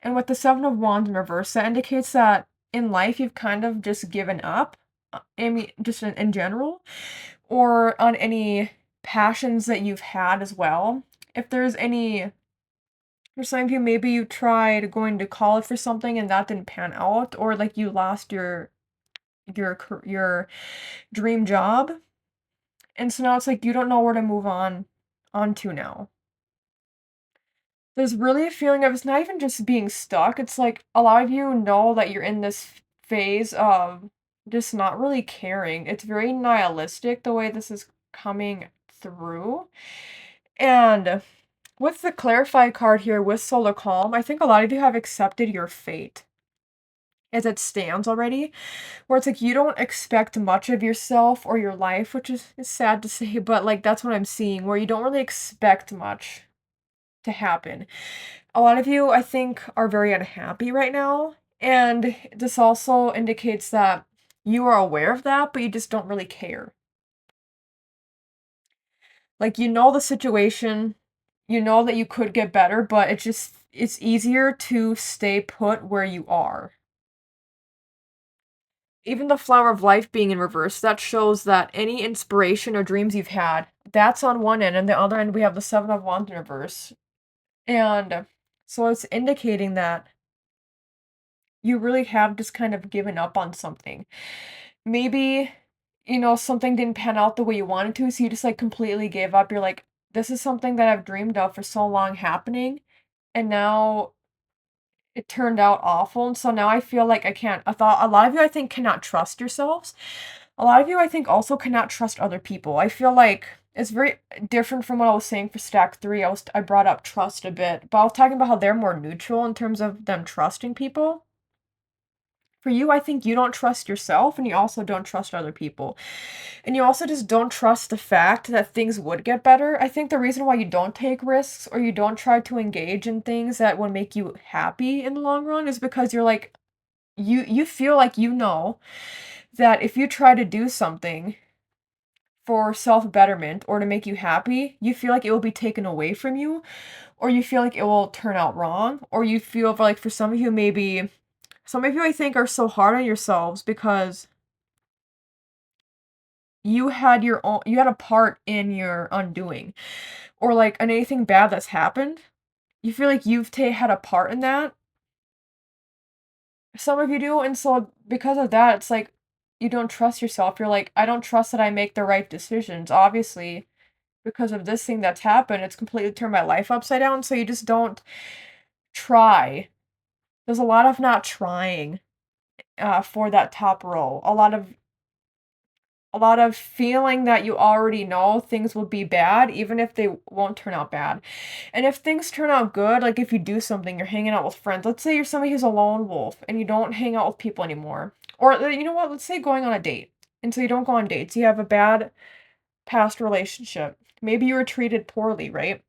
And with the Seven of Wands in reverse, that indicates that in life you've kind of just given up, I mean, just in general, or on any passions that you've had as well. If there's any, for some of you, maybe you tried going to college for something and that didn't pan out, or like you lost your dream job. And so now it's like you don't know where to move onto now. There's really a feeling of it's not even just being stuck. It's like a lot of you know that you're in this phase of just not really caring. It's very nihilistic the way this is coming through. And with the Clarify card here with Solar Calm, I think a lot of you have accepted your fate as it stands already, where it's like you don't expect much of yourself or your life, which is sad to say, but like that's what I'm seeing, where you don't really expect much to happen. A lot of you, I think, are very unhappy right now, and this also indicates that you are aware of that, but you just don't really care. Like, you know the situation, you know that you could get better, but it's easier to stay put where you are. even the flower of life being in reverse, that shows that any inspiration or dreams you've had, that's on one end, and the other end we have the seven of wands in reverse. And so it's indicating that you really have just kind of given up on something. Maybe, something didn't pan out the way you wanted to, so you just like completely gave up. You're like, this is something that I've dreamed of for so long happening, and now it turned out awful. And so now I feel like I can't. I thought a lot of you, I think, cannot trust yourselves. A lot of you, I think, also cannot trust other people. I feel like it's very different from what I was saying for stack 3. I brought up trust a bit, but I was talking about how they're more neutral in terms of them trusting people. For you, I think you don't trust yourself, and you also don't trust other people. And you also just don't trust the fact that things would get better. I think the reason why you don't take risks or you don't try to engage in things that would make you happy in the long run is because you're like you feel like that if you try to do something for self-betterment or to make you happy, you feel like it will be taken away from you, or you feel like it will turn out wrong, or you feel like for some of you, maybe some of you, I think, are so hard on yourselves because you had a part in your undoing, or like in anything bad that's happened. You feel like you've had a part in that. Some of you do, and so because of that, it's like you don't trust yourself. You're like, I don't trust that I make the right decisions. Obviously, because of this thing that's happened, it's completely turned my life upside down. So you just don't try. There's a lot of not trying for that top row. A lot of feeling that you already know things will be bad, even if they won't turn out bad. And if things turn out good, like if you do something, you're hanging out with friends. Let's say you're somebody who's a lone wolf and you don't hang out with people anymore. Or you know what? Let's say going on a date. And so you don't go on dates. You have a bad past relationship. Maybe you were treated poorly, right?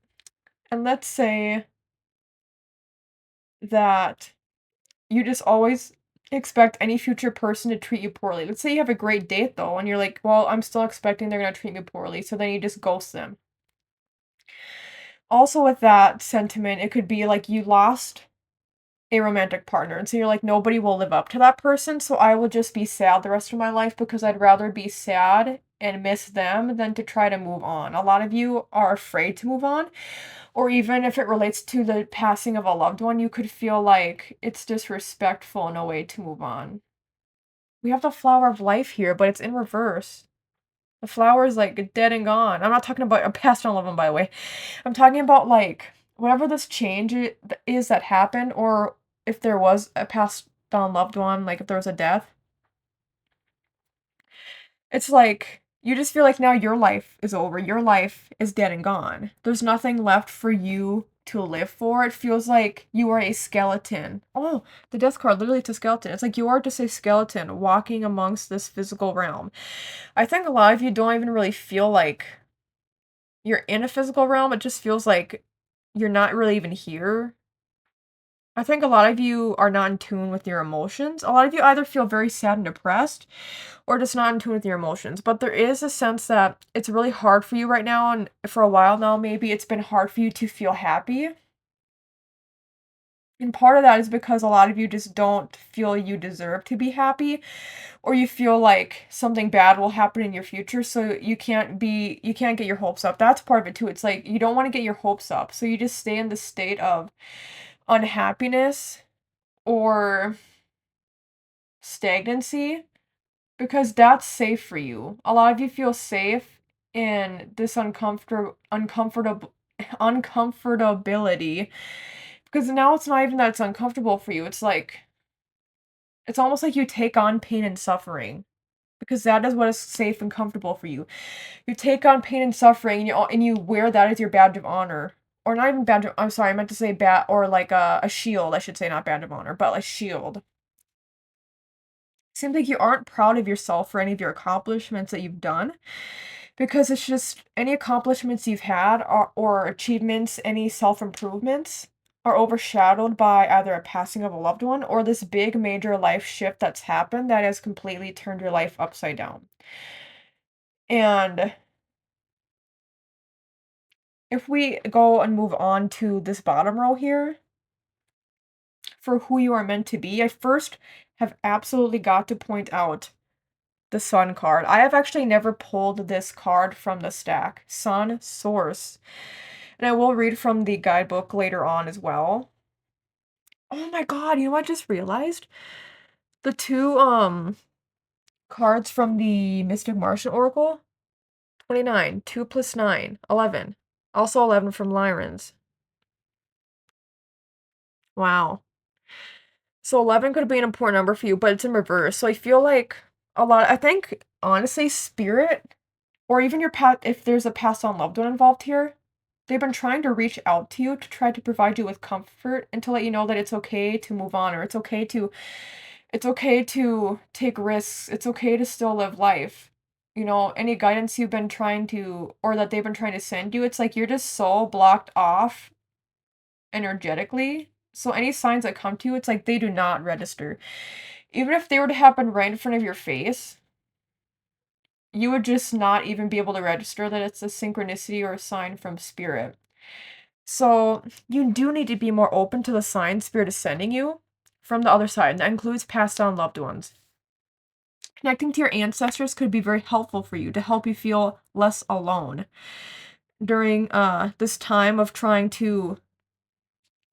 And let's say that you just always expect any future person to treat you poorly. Let's say you have a great date though, and you're like, well, I'm still expecting they're gonna treat me poorly, so then you just ghost them. Also, with that sentiment, it could be like you lost a romantic partner, and so you're like, nobody will live up to that person, so I will just be sad the rest of my life because I'd rather be sad and miss them than to try to move on. A lot of you are afraid to move on, or even if it relates to the passing of a loved one, you could feel like it's disrespectful in a way to move on. We have the flower of life here, but it's in reverse. The flower is like dead and gone. I'm not talking about a passed on loved one, by the way. I'm talking about like whatever this change is that happened, or if there was a passed on loved one, like if there was a death. It's like you just feel like now your life is over. Your life is dead and gone. There's nothing left for you to live for. It feels like you are a skeleton. Oh, the death card, literally it's a skeleton. It's like you are just a skeleton walking amongst this physical realm. I think a lot of you don't even really feel like you're in a physical realm. It just feels like you're not really even here. I think a lot of you are not in tune with your emotions. A lot of you either feel very sad and depressed or just not in tune with your emotions. But there is a sense that it's really hard for you right now, and for a while now, maybe it's been hard for you to feel happy. And part of that is because a lot of you just don't feel you deserve to be happy, or you feel like something bad will happen in your future, so you can't get your hopes up. That's part of it too. It's like you don't want to get your hopes up, so you just stay in the state of unhappiness or stagnancy because that's safe for you. A lot of you feel safe in this uncomfortability because now it's not even that it's uncomfortable for you. It's almost like you take on pain and suffering because that is what is safe and comfortable for you. You take on pain and suffering and you wear that as your badge of honor. Or not even badge of, I'm sorry, I meant to say or like a shield, I should say, not badge of honor, but a shield. Seems like you aren't proud of yourself for any of your accomplishments that you've done because it's just any accomplishments you've had or achievements, any self-improvements are overshadowed by either a passing of a loved one or this big major life shift that's happened that has completely turned your life upside down. And if we go and move on to this bottom row here, for who you are meant to be, I first have absolutely got to point out the Sun card. I have actually never pulled this card from the stack. Sun Source. And I will read from the guidebook later on as well. Oh my god, you know what I just realized? The two cards from the Mystic Martian Oracle. 29, 2 plus 9, 11. Also 11 from Lyran's. Wow. So 11 could be an important number for you, but it's in reverse. So I feel like I think, honestly, spirit, or even your past, if there's a passed on loved one involved here, they've been trying to reach out to you to try to provide you with comfort and to let you know that it's okay to move on, or it's okay to take risks. It's okay to still live life. You know, any guidance you've been trying to, or that they've been trying to send you, it's like you're just so blocked off energetically. So any signs that come to you, it's like they do not register. Even if they were to happen right in front of your face, you would just not even be able to register that it's a synchronicity or a sign from spirit. So you do need to be more open to the signs spirit is sending you from the other side. And that includes passed on loved ones. Connecting to your ancestors could be very helpful for you to help you feel less alone during this time of trying to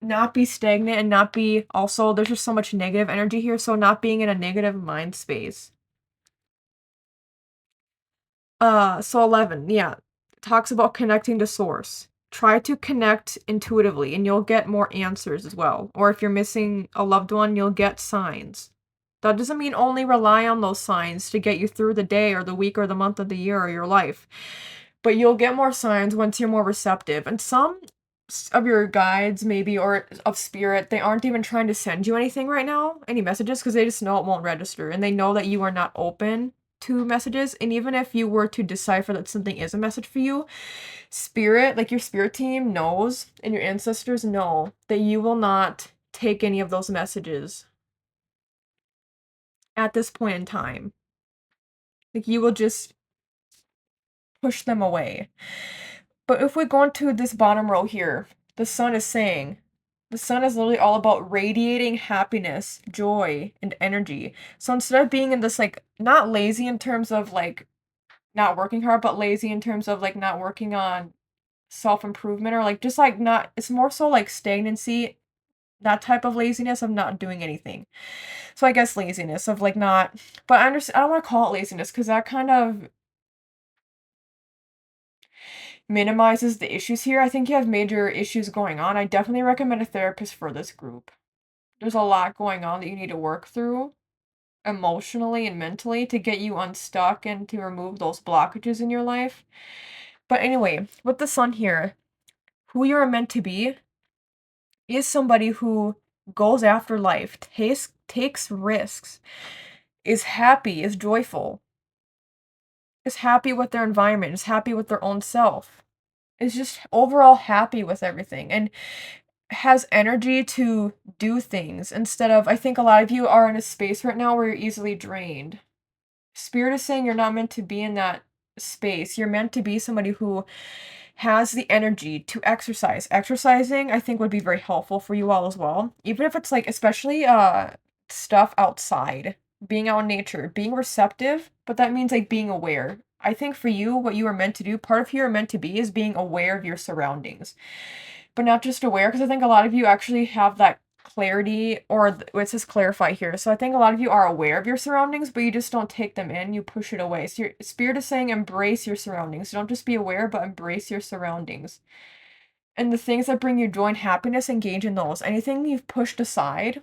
not be stagnant and not be also, there's just so much negative energy here, so not being in a negative mind space. So 11, yeah, talks about connecting to source. Try to connect intuitively and you'll get more answers as well. Or if you're missing a loved one, you'll get signs. That doesn't mean only rely on those signs to get you through the day or the week or the month of the year or your life. But you'll get more signs once you're more receptive. And some of your guides, maybe, or of spirit, they aren't even trying to send you anything right now, any messages, because they just know it won't register. And they know that you are not open to messages. And even if you were to decipher that something is a message for you, spirit, like your spirit team knows, and your ancestors know that you will not take any of those messages at this point in time. Like, you will just push them away. But if we go into this bottom row here, the sun is saying, the sun is literally all about radiating happiness, joy, and energy. So instead of being in this, like, not lazy in terms of, like, not working hard, but lazy in terms of, like, not working on self-improvement, or, like, just, like, not, it's more so, like, stagnancy, that type of laziness of not doing anything. So I guess laziness of, like, not, but I understand, I don't want to call it laziness, because that kind of minimizes the issues here. I think you have major issues going on. I definitely recommend a therapist for this group. There's a lot going on that you need to work through emotionally and mentally to get you unstuck and to remove those blockages in your life. But anyway, with the sun here, who you are meant to be is somebody who goes after life, takes risks, is happy, is joyful, is happy with their environment, is happy with their own self, is just overall happy with everything, and has energy to do things instead of, I think a lot of you are in a space right now where you're easily drained. Spirit is saying you're not meant to be in that space. You're meant to be somebody who has the energy to exercise. Exercising, I think, would be very helpful for you all as well. Even if it's like, especially stuff outside, being out in nature, being receptive, but that means like being aware. I think for you, what you are meant to do, part of who you're meant to be is being aware of your surroundings. But not just aware, because I think a lot of you actually have that clarity, or it says clarify here. So I think a lot of you are aware of your surroundings, but you just don't take them in, you push it away. So your spirit is saying embrace your surroundings. So don't just be aware, but embrace your surroundings. And the things that bring you joy and happiness, engage in those. Anything you've pushed aside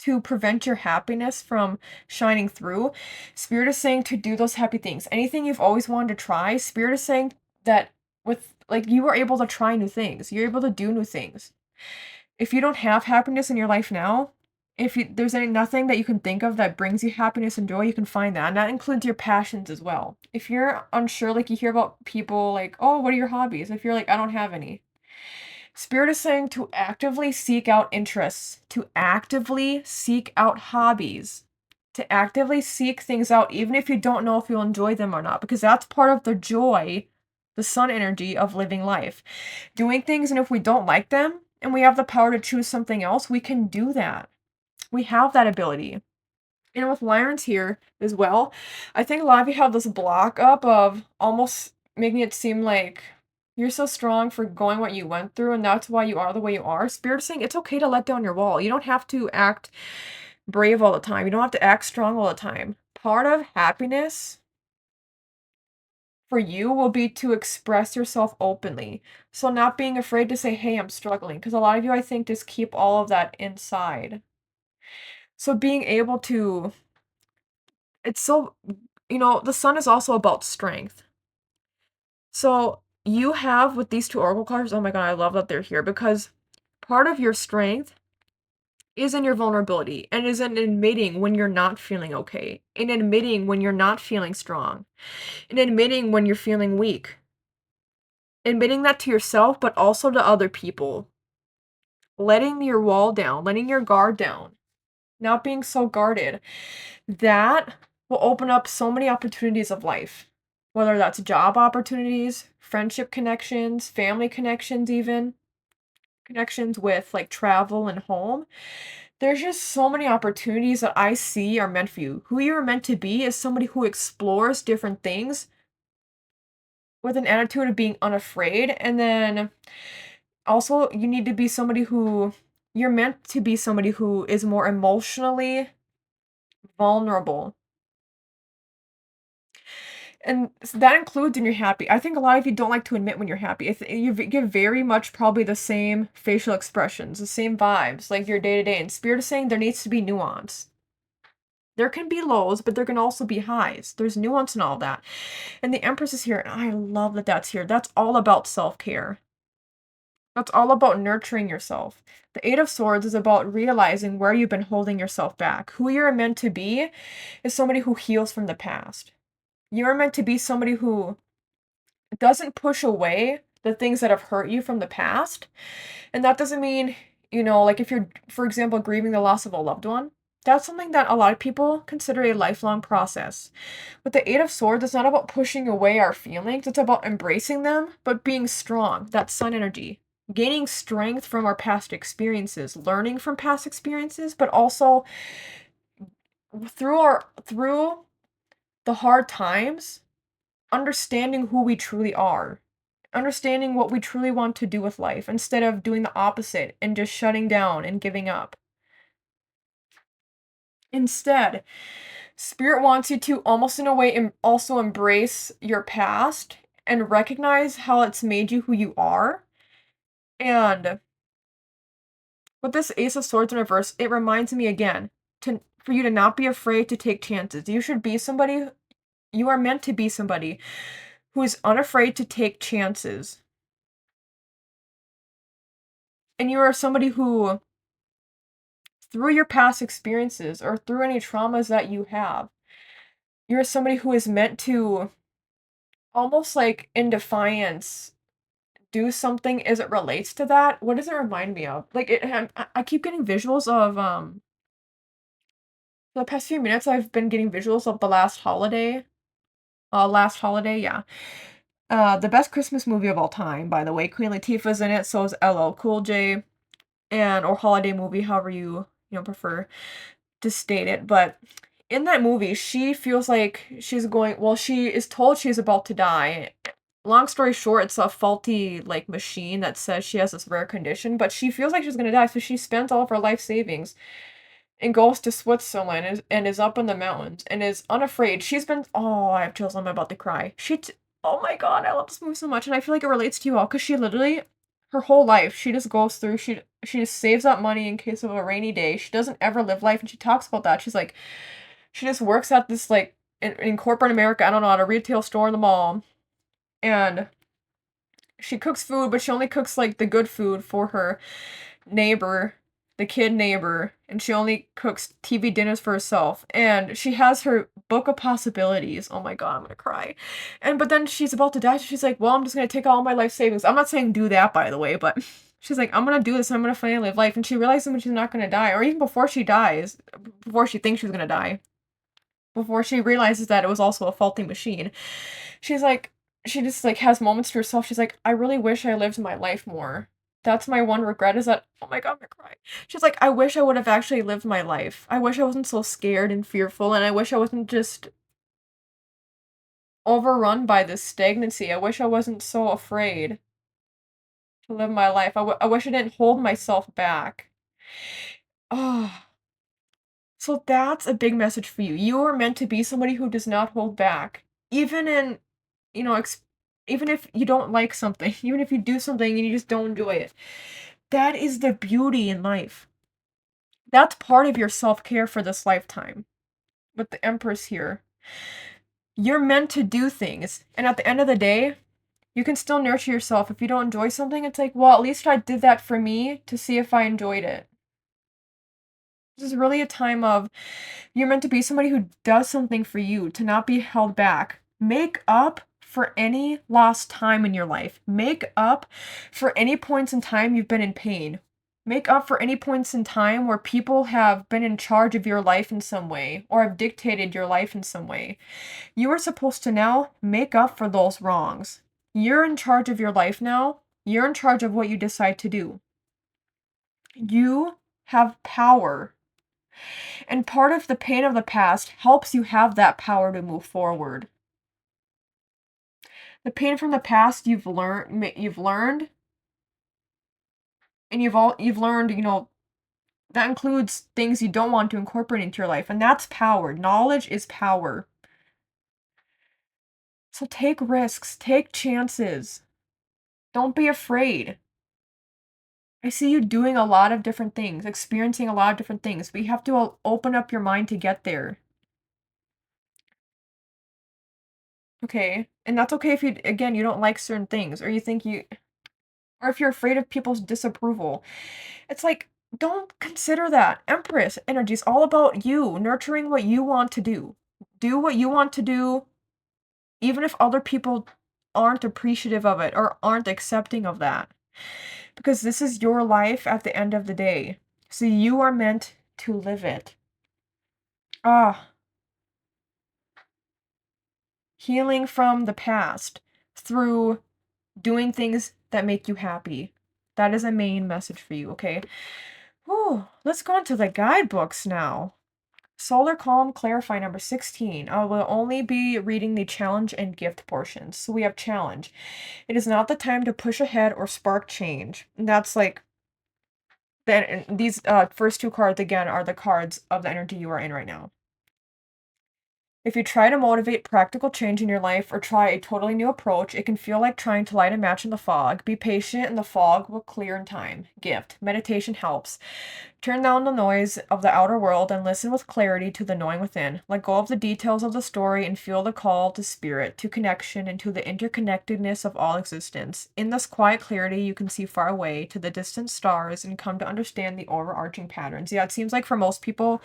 to prevent your happiness from shining through, spirit is saying to do those happy things. Anything you've always wanted to try, spirit is saying that with, like, you are able to try new things. You're able to do new things. If you don't have happiness in your life now, there's nothing that you can think of that brings you happiness and joy, you can find that. And that includes your passions as well. If you're unsure, like you hear about people like, oh, what are your hobbies? If you're like, I don't have any. Spirit is saying to actively seek out interests, to actively seek out hobbies, to actively seek things out, even if you don't know if you'll enjoy them or not, because that's part of the joy, the sun energy of living life. Doing things, and if we don't like them, and we have the power to choose something else, we can do that. We have that ability. And with Lyrans here as well, I think a lot of you have this block up of almost making it seem like you're so strong for going what you went through, and that's why you are the way you are. Spirit is saying it's okay to let down your wall. You don't have to act brave all the time. You don't have to act strong all the time. Part of happiness for you will be to express yourself openly. So not being afraid to say, hey, I'm struggling. Because a lot of you, I think, just keep all of that inside. So being able to, it's so, the sun is also about strength. So you have with these two oracle cards, oh my god, I love that they're here because part of your strength is in your vulnerability and is in admitting when you're not feeling okay, in admitting when you're not feeling strong, in admitting when you're feeling weak, admitting that to yourself, but also to other people, letting your wall down, letting your guard down, not being so guarded. That will open up so many opportunities of life, whether that's job opportunities, friendship connections, family connections, even connections with like travel and home. There's just so many opportunities that I see are meant for you. Who you're meant to be is somebody who explores different things with an attitude of being unafraid. And then also, you need to be somebody who you're meant to be somebody who is more emotionally vulnerable. And that includes when you're happy. I think a lot of you don't like to admit when you're happy. You give very much probably the same facial expressions, the same vibes, like your day-to-day. And Spirit is saying there needs to be nuance. There can be lows, but there can also be highs. There's nuance in all that. And the Empress is here, and I love that that's here. That's all about self-care. That's all about nurturing yourself. The Eight of Swords is about realizing where you've been holding yourself back. Who you're meant to be is somebody who heals from the past. You're meant to be somebody who doesn't push away the things that have hurt you from the past. And that doesn't mean, like if you're, for example, grieving the loss of a loved one, that's something that a lot of people consider a lifelong process. But the Eight of Swords is not about pushing away our feelings, it's about embracing them, but being strong, that sun energy. Gaining strength from our past experiences, learning from past experiences, but also through the hard times, understanding who we truly are, understanding what we truly want to do with life instead of doing the opposite and just shutting down and giving up. Instead, Spirit wants you to almost in a way also embrace your past and recognize how it's made you who you are. And with this Ace of Swords in reverse, it reminds me again for you to not be afraid to take chances. You should be somebody, you are meant to be somebody who is unafraid to take chances. And you are somebody who, through your past experiences or through any traumas that you have, you're somebody who is meant to almost like in defiance do something as it relates to that. What does it remind me of? Like I keep getting visuals of for the past few minutes I've been getting visuals of the last holiday. Last holiday, yeah. The best Christmas movie of all time, by the way. Queen Latifah's in it, so is LL Cool J, or holiday movie, however you prefer to state it. But in that movie, she feels like she is told she's about to die. Long story short, it's a faulty like machine that says she has this rare condition, but she feels like she's gonna die, so she spends all of her life savings and goes to Switzerland and is up in the mountains and is unafraid. I have chills, I'm about to cry. Oh my god, I love this movie so much, and I feel like it relates to you all, because she literally, her whole life, she just goes through, she just saves up money in case of a rainy day. She doesn't ever live life, and she talks about that. She's like, she just works at this, like, in corporate America, I don't know, at a retail store in the mall, and she cooks food, but she only cooks, like, the good food for her neighbor, the kid neighbor, and she only cooks TV dinners for herself, and she has her book of possibilities. Oh my god, I'm gonna cry. But then she's about to die, so she's like, well, I'm just gonna take all my life savings. I'm not saying do that, by the way, but she's like, I'm gonna do this, and I'm gonna finally live life, and she realizes when she's not gonna die, or even before she dies, before she thinks she's gonna die, before she realizes that it was also a faulty machine, she just like has moments to herself. She's like, I really wish I lived my life more. That's my one regret is that, oh my god, I'm gonna cry. She's like, I wish I would have actually lived my life. I wish I wasn't so scared and fearful, and I wish I wasn't just overrun by this stagnancy. I wish I wasn't so afraid to live my life. I wish I didn't hold myself back. Oh, so that's a big message for you. You are meant to be somebody who does not hold back. Even in, you know, even if you don't like something, even if you do something and you just don't enjoy it. That is the beauty in life. That's part of your self-care for this lifetime. With the Empress here. You're meant to do things. And at the end of the day, you can still nurture yourself. If you don't enjoy something, it's like, well, at least I did that for me to see if I enjoyed it. This is really a time of, you're meant to be somebody who does something for you, to not be held back. Make up for any lost time in your life. Make up for any points in time you've been in pain. Make up for any points in time where people have been in charge of your life in some way, or have dictated your life in some way. You are supposed to now make up for those wrongs. You're in charge of your life now. You're in charge of what you decide to do. You have power. And part of the pain of the past helps you have that power to move forward. The pain from the past you've learned, and you've learned, you know, that includes things you don't want to incorporate into your life, and that's power. Knowledge is power. So take risks, take chances. Don't be afraid. I see you doing a lot of different things, experiencing a lot of different things, but you have to open up your mind to get there. Okay? And that's okay if you, again, you don't like certain things, or you think or if you're afraid of people's disapproval. It's like, don't consider that. Empress energy is all about you, nurturing what you want to do. Do what you want to do, even if other people aren't appreciative of it or aren't accepting of that. Because this is your life at the end of the day. So you are meant to live it. Healing from the past through doing things that make you happy. That is a main message for you, okay? Whew, let's go into the guidebooks now. Solar Calm Clarify number 16. I will only be reading the challenge and gift portions. So we have challenge. It is not the time to push ahead or spark change. And that's like, then these first two cards again are the cards of the energy you are in right now. If you try to motivate practical change in your life or try a totally new approach, it can feel like trying to light a match in the fog. Be patient and the fog will clear in time. Gift. Meditation helps. Turn down the noise of the outer world and listen with clarity to the knowing within. Let go of the details of the story and feel the call to spirit, to connection, and to the interconnectedness of all existence. In this quiet clarity, you can see far away to the distant stars and come to understand the overarching patterns. Yeah, it seems like for most people,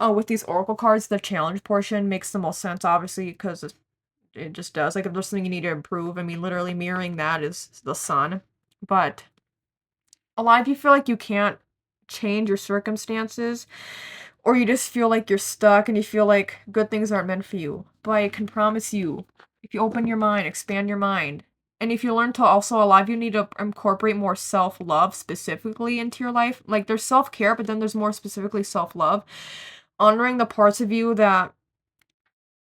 with these oracle cards, the challenge portion makes the most sense, obviously, because it just does. Like, if there's something you need to improve, I mean, literally mirroring that is the sun. But a lot of you feel like you can't change your circumstances, or you just feel like you're stuck and you feel like good things aren't meant for you. But I can promise you, if you open your mind, expand your mind, and if you learn to also, a lot of you need to incorporate more self-love specifically into your life. Like, there's self-care, but then there's more specifically self-love. Honoring the parts of you that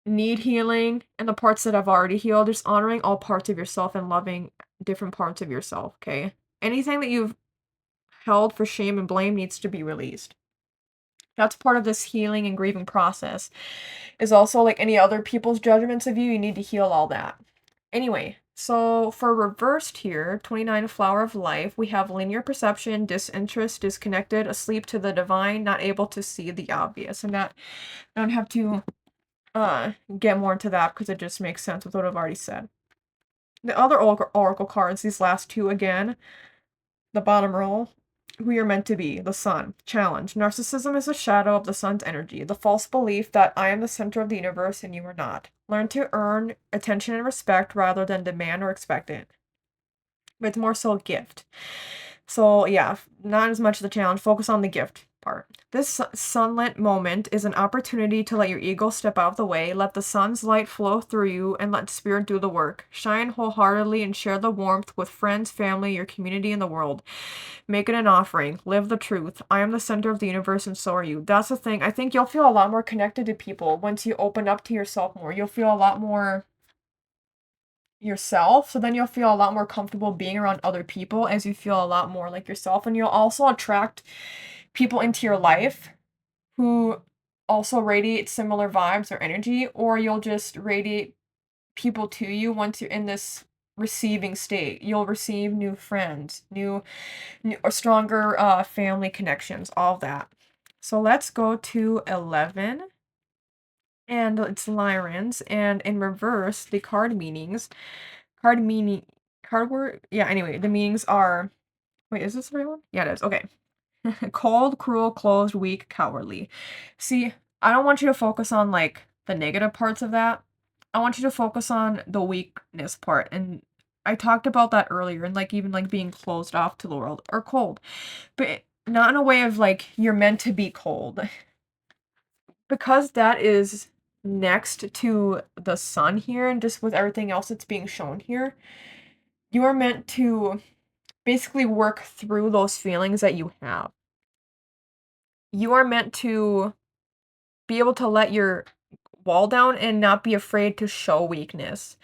need healing and the parts that have already healed. Just honoring all parts of yourself and loving different parts of yourself, okay? Anything that you've held for shame and blame needs to be released. That's part of this healing and grieving process. Is also like any other people's judgments of you, you need to heal all that. Anyway, so for reversed here, 29 Flower of Life, we have linear perception, disinterest, disconnected, asleep to the divine, not able to see the obvious. And that, I don't have to get more into that because it just makes sense with what I've already said. The other oracle cards, these last two again, the bottom row, who you're meant to be, the sun. Challenge. Narcissism is a shadow of the sun's energy, the false belief that I am the center of the universe and you are not. Learn to earn attention and respect rather than demand or expect it. But it's more so a gift. So yeah, not as much the challenge. Focus on the gift part. This sunlit moment is an opportunity to let your ego step out of the way, let the sun's light flow through you, and let spirit do the work. Shine wholeheartedly and share the warmth with friends, family, your community, and the world. Make it an offering. Live the truth. I am the center of the universe, and so are you. That's the thing. I think you'll feel a lot more connected to people once you open up to yourself more. You'll feel a lot more yourself, so then you'll feel a lot more comfortable being around other people as you feel a lot more like yourself, and you'll also attract people into your life who also radiate similar vibes or energy, or you'll just radiate people to you once you're in this receiving state. You'll receive new friends, new or stronger family connections, all of that. So let's go to 11. And it's Lyran's, and in reverse, the card meanings. Card word, yeah, anyway, the meanings are, wait, is this the right one? Yeah, it is, okay. Cold, cruel, closed, weak, cowardly. See, I don't want you to focus on, like, the negative parts of that. I want you to focus on the weakness part, and I talked about that earlier, and, like, even, like, being closed off to the world, or cold. But not in a way of, like, you're meant to be cold. Because that is next to the sun here, and just with everything else that's being shown here, you are meant to basically work through those feelings that you have. You are meant to be able to let your wall down and not be afraid to show weakness.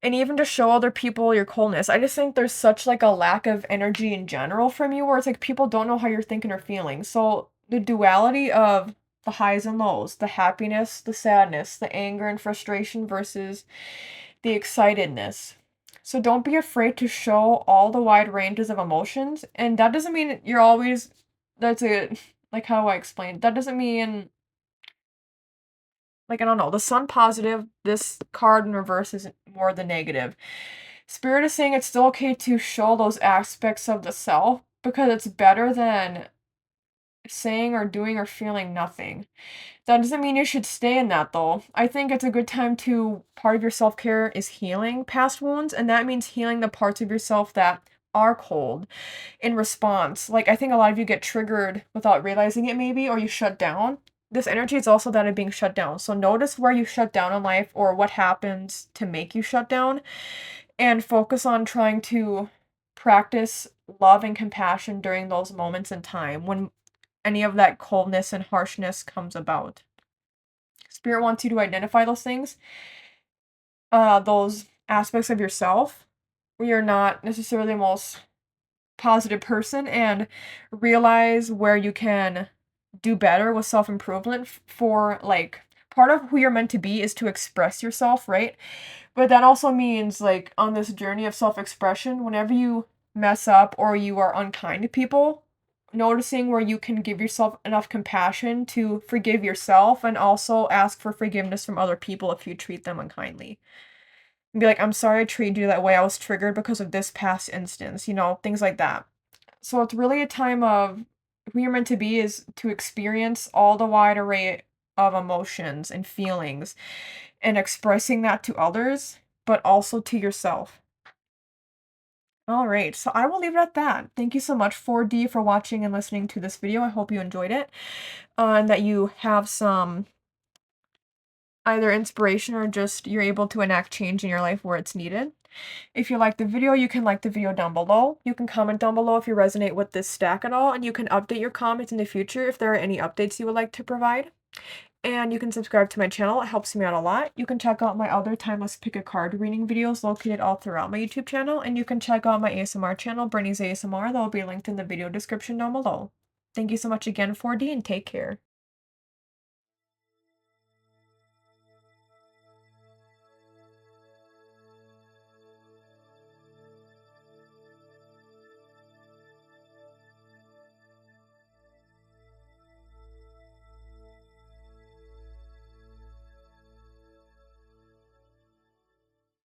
And even to show other people your coldness. I just think there's such like a lack of energy in general from you, where it's like people don't know how you're thinking or feeling. So the duality of the highs and lows, the happiness, the sadness, the anger and frustration versus the excitedness. So don't be afraid to show all the wide ranges of emotions. And that doesn't mean you're always, that's it. Like, how do I explain? That doesn't mean, like, I don't know, the sun positive, this card in reverse is more the negative. Spirit is saying it's still okay to show those aspects of the self, because it's better than saying or doing or feeling nothing. That doesn't mean you should stay in that, though. I think it's a good time to, part of your self-care is healing past wounds, and that means healing the parts of yourself that are cold in response. Like, I think a lot of you get triggered without realizing it, maybe, or you shut down. This energy is also that of being shut down. So notice where you shut down in life, or what happens to make you shut down, and focus on trying to practice love and compassion during those moments in time when any of that coldness and harshness comes about. Spirit wants you to identify those things, those aspects of yourself where you're not necessarily the most positive person, and realize where you can do better with self-improvement for, like, part of who you're meant to be is to express yourself, right? But that also means, like, on this journey of self-expression, whenever you mess up or you are unkind to people, noticing where you can give yourself enough compassion to forgive yourself, and also ask for forgiveness from other people if you treat them unkindly. And be like, I'm sorry I treated you that way. I was triggered because of this past instance, things like that. So it's really a time of who you're meant to be is to experience all the wide array of emotions and feelings, and expressing that to others, but also to yourself. All right, so I will leave it at that. Thank you so much, 4D, for watching and listening to this video. I hope you enjoyed it, and that you have some either inspiration or just you're able to enact change in your life where it's needed. If you like the video, you can like the video down below. You can comment down below if you resonate with this stack at all, and you can update your comments in the future if there are any updates you would like to provide. And you can subscribe to my channel. It helps me out a lot. You can check out my other timeless pick a card reading videos located all throughout my YouTube channel. And you can check out my ASMR channel, Brittney's ASMR. That will be linked in the video description down below. Thank you so much again, 4D, and take care.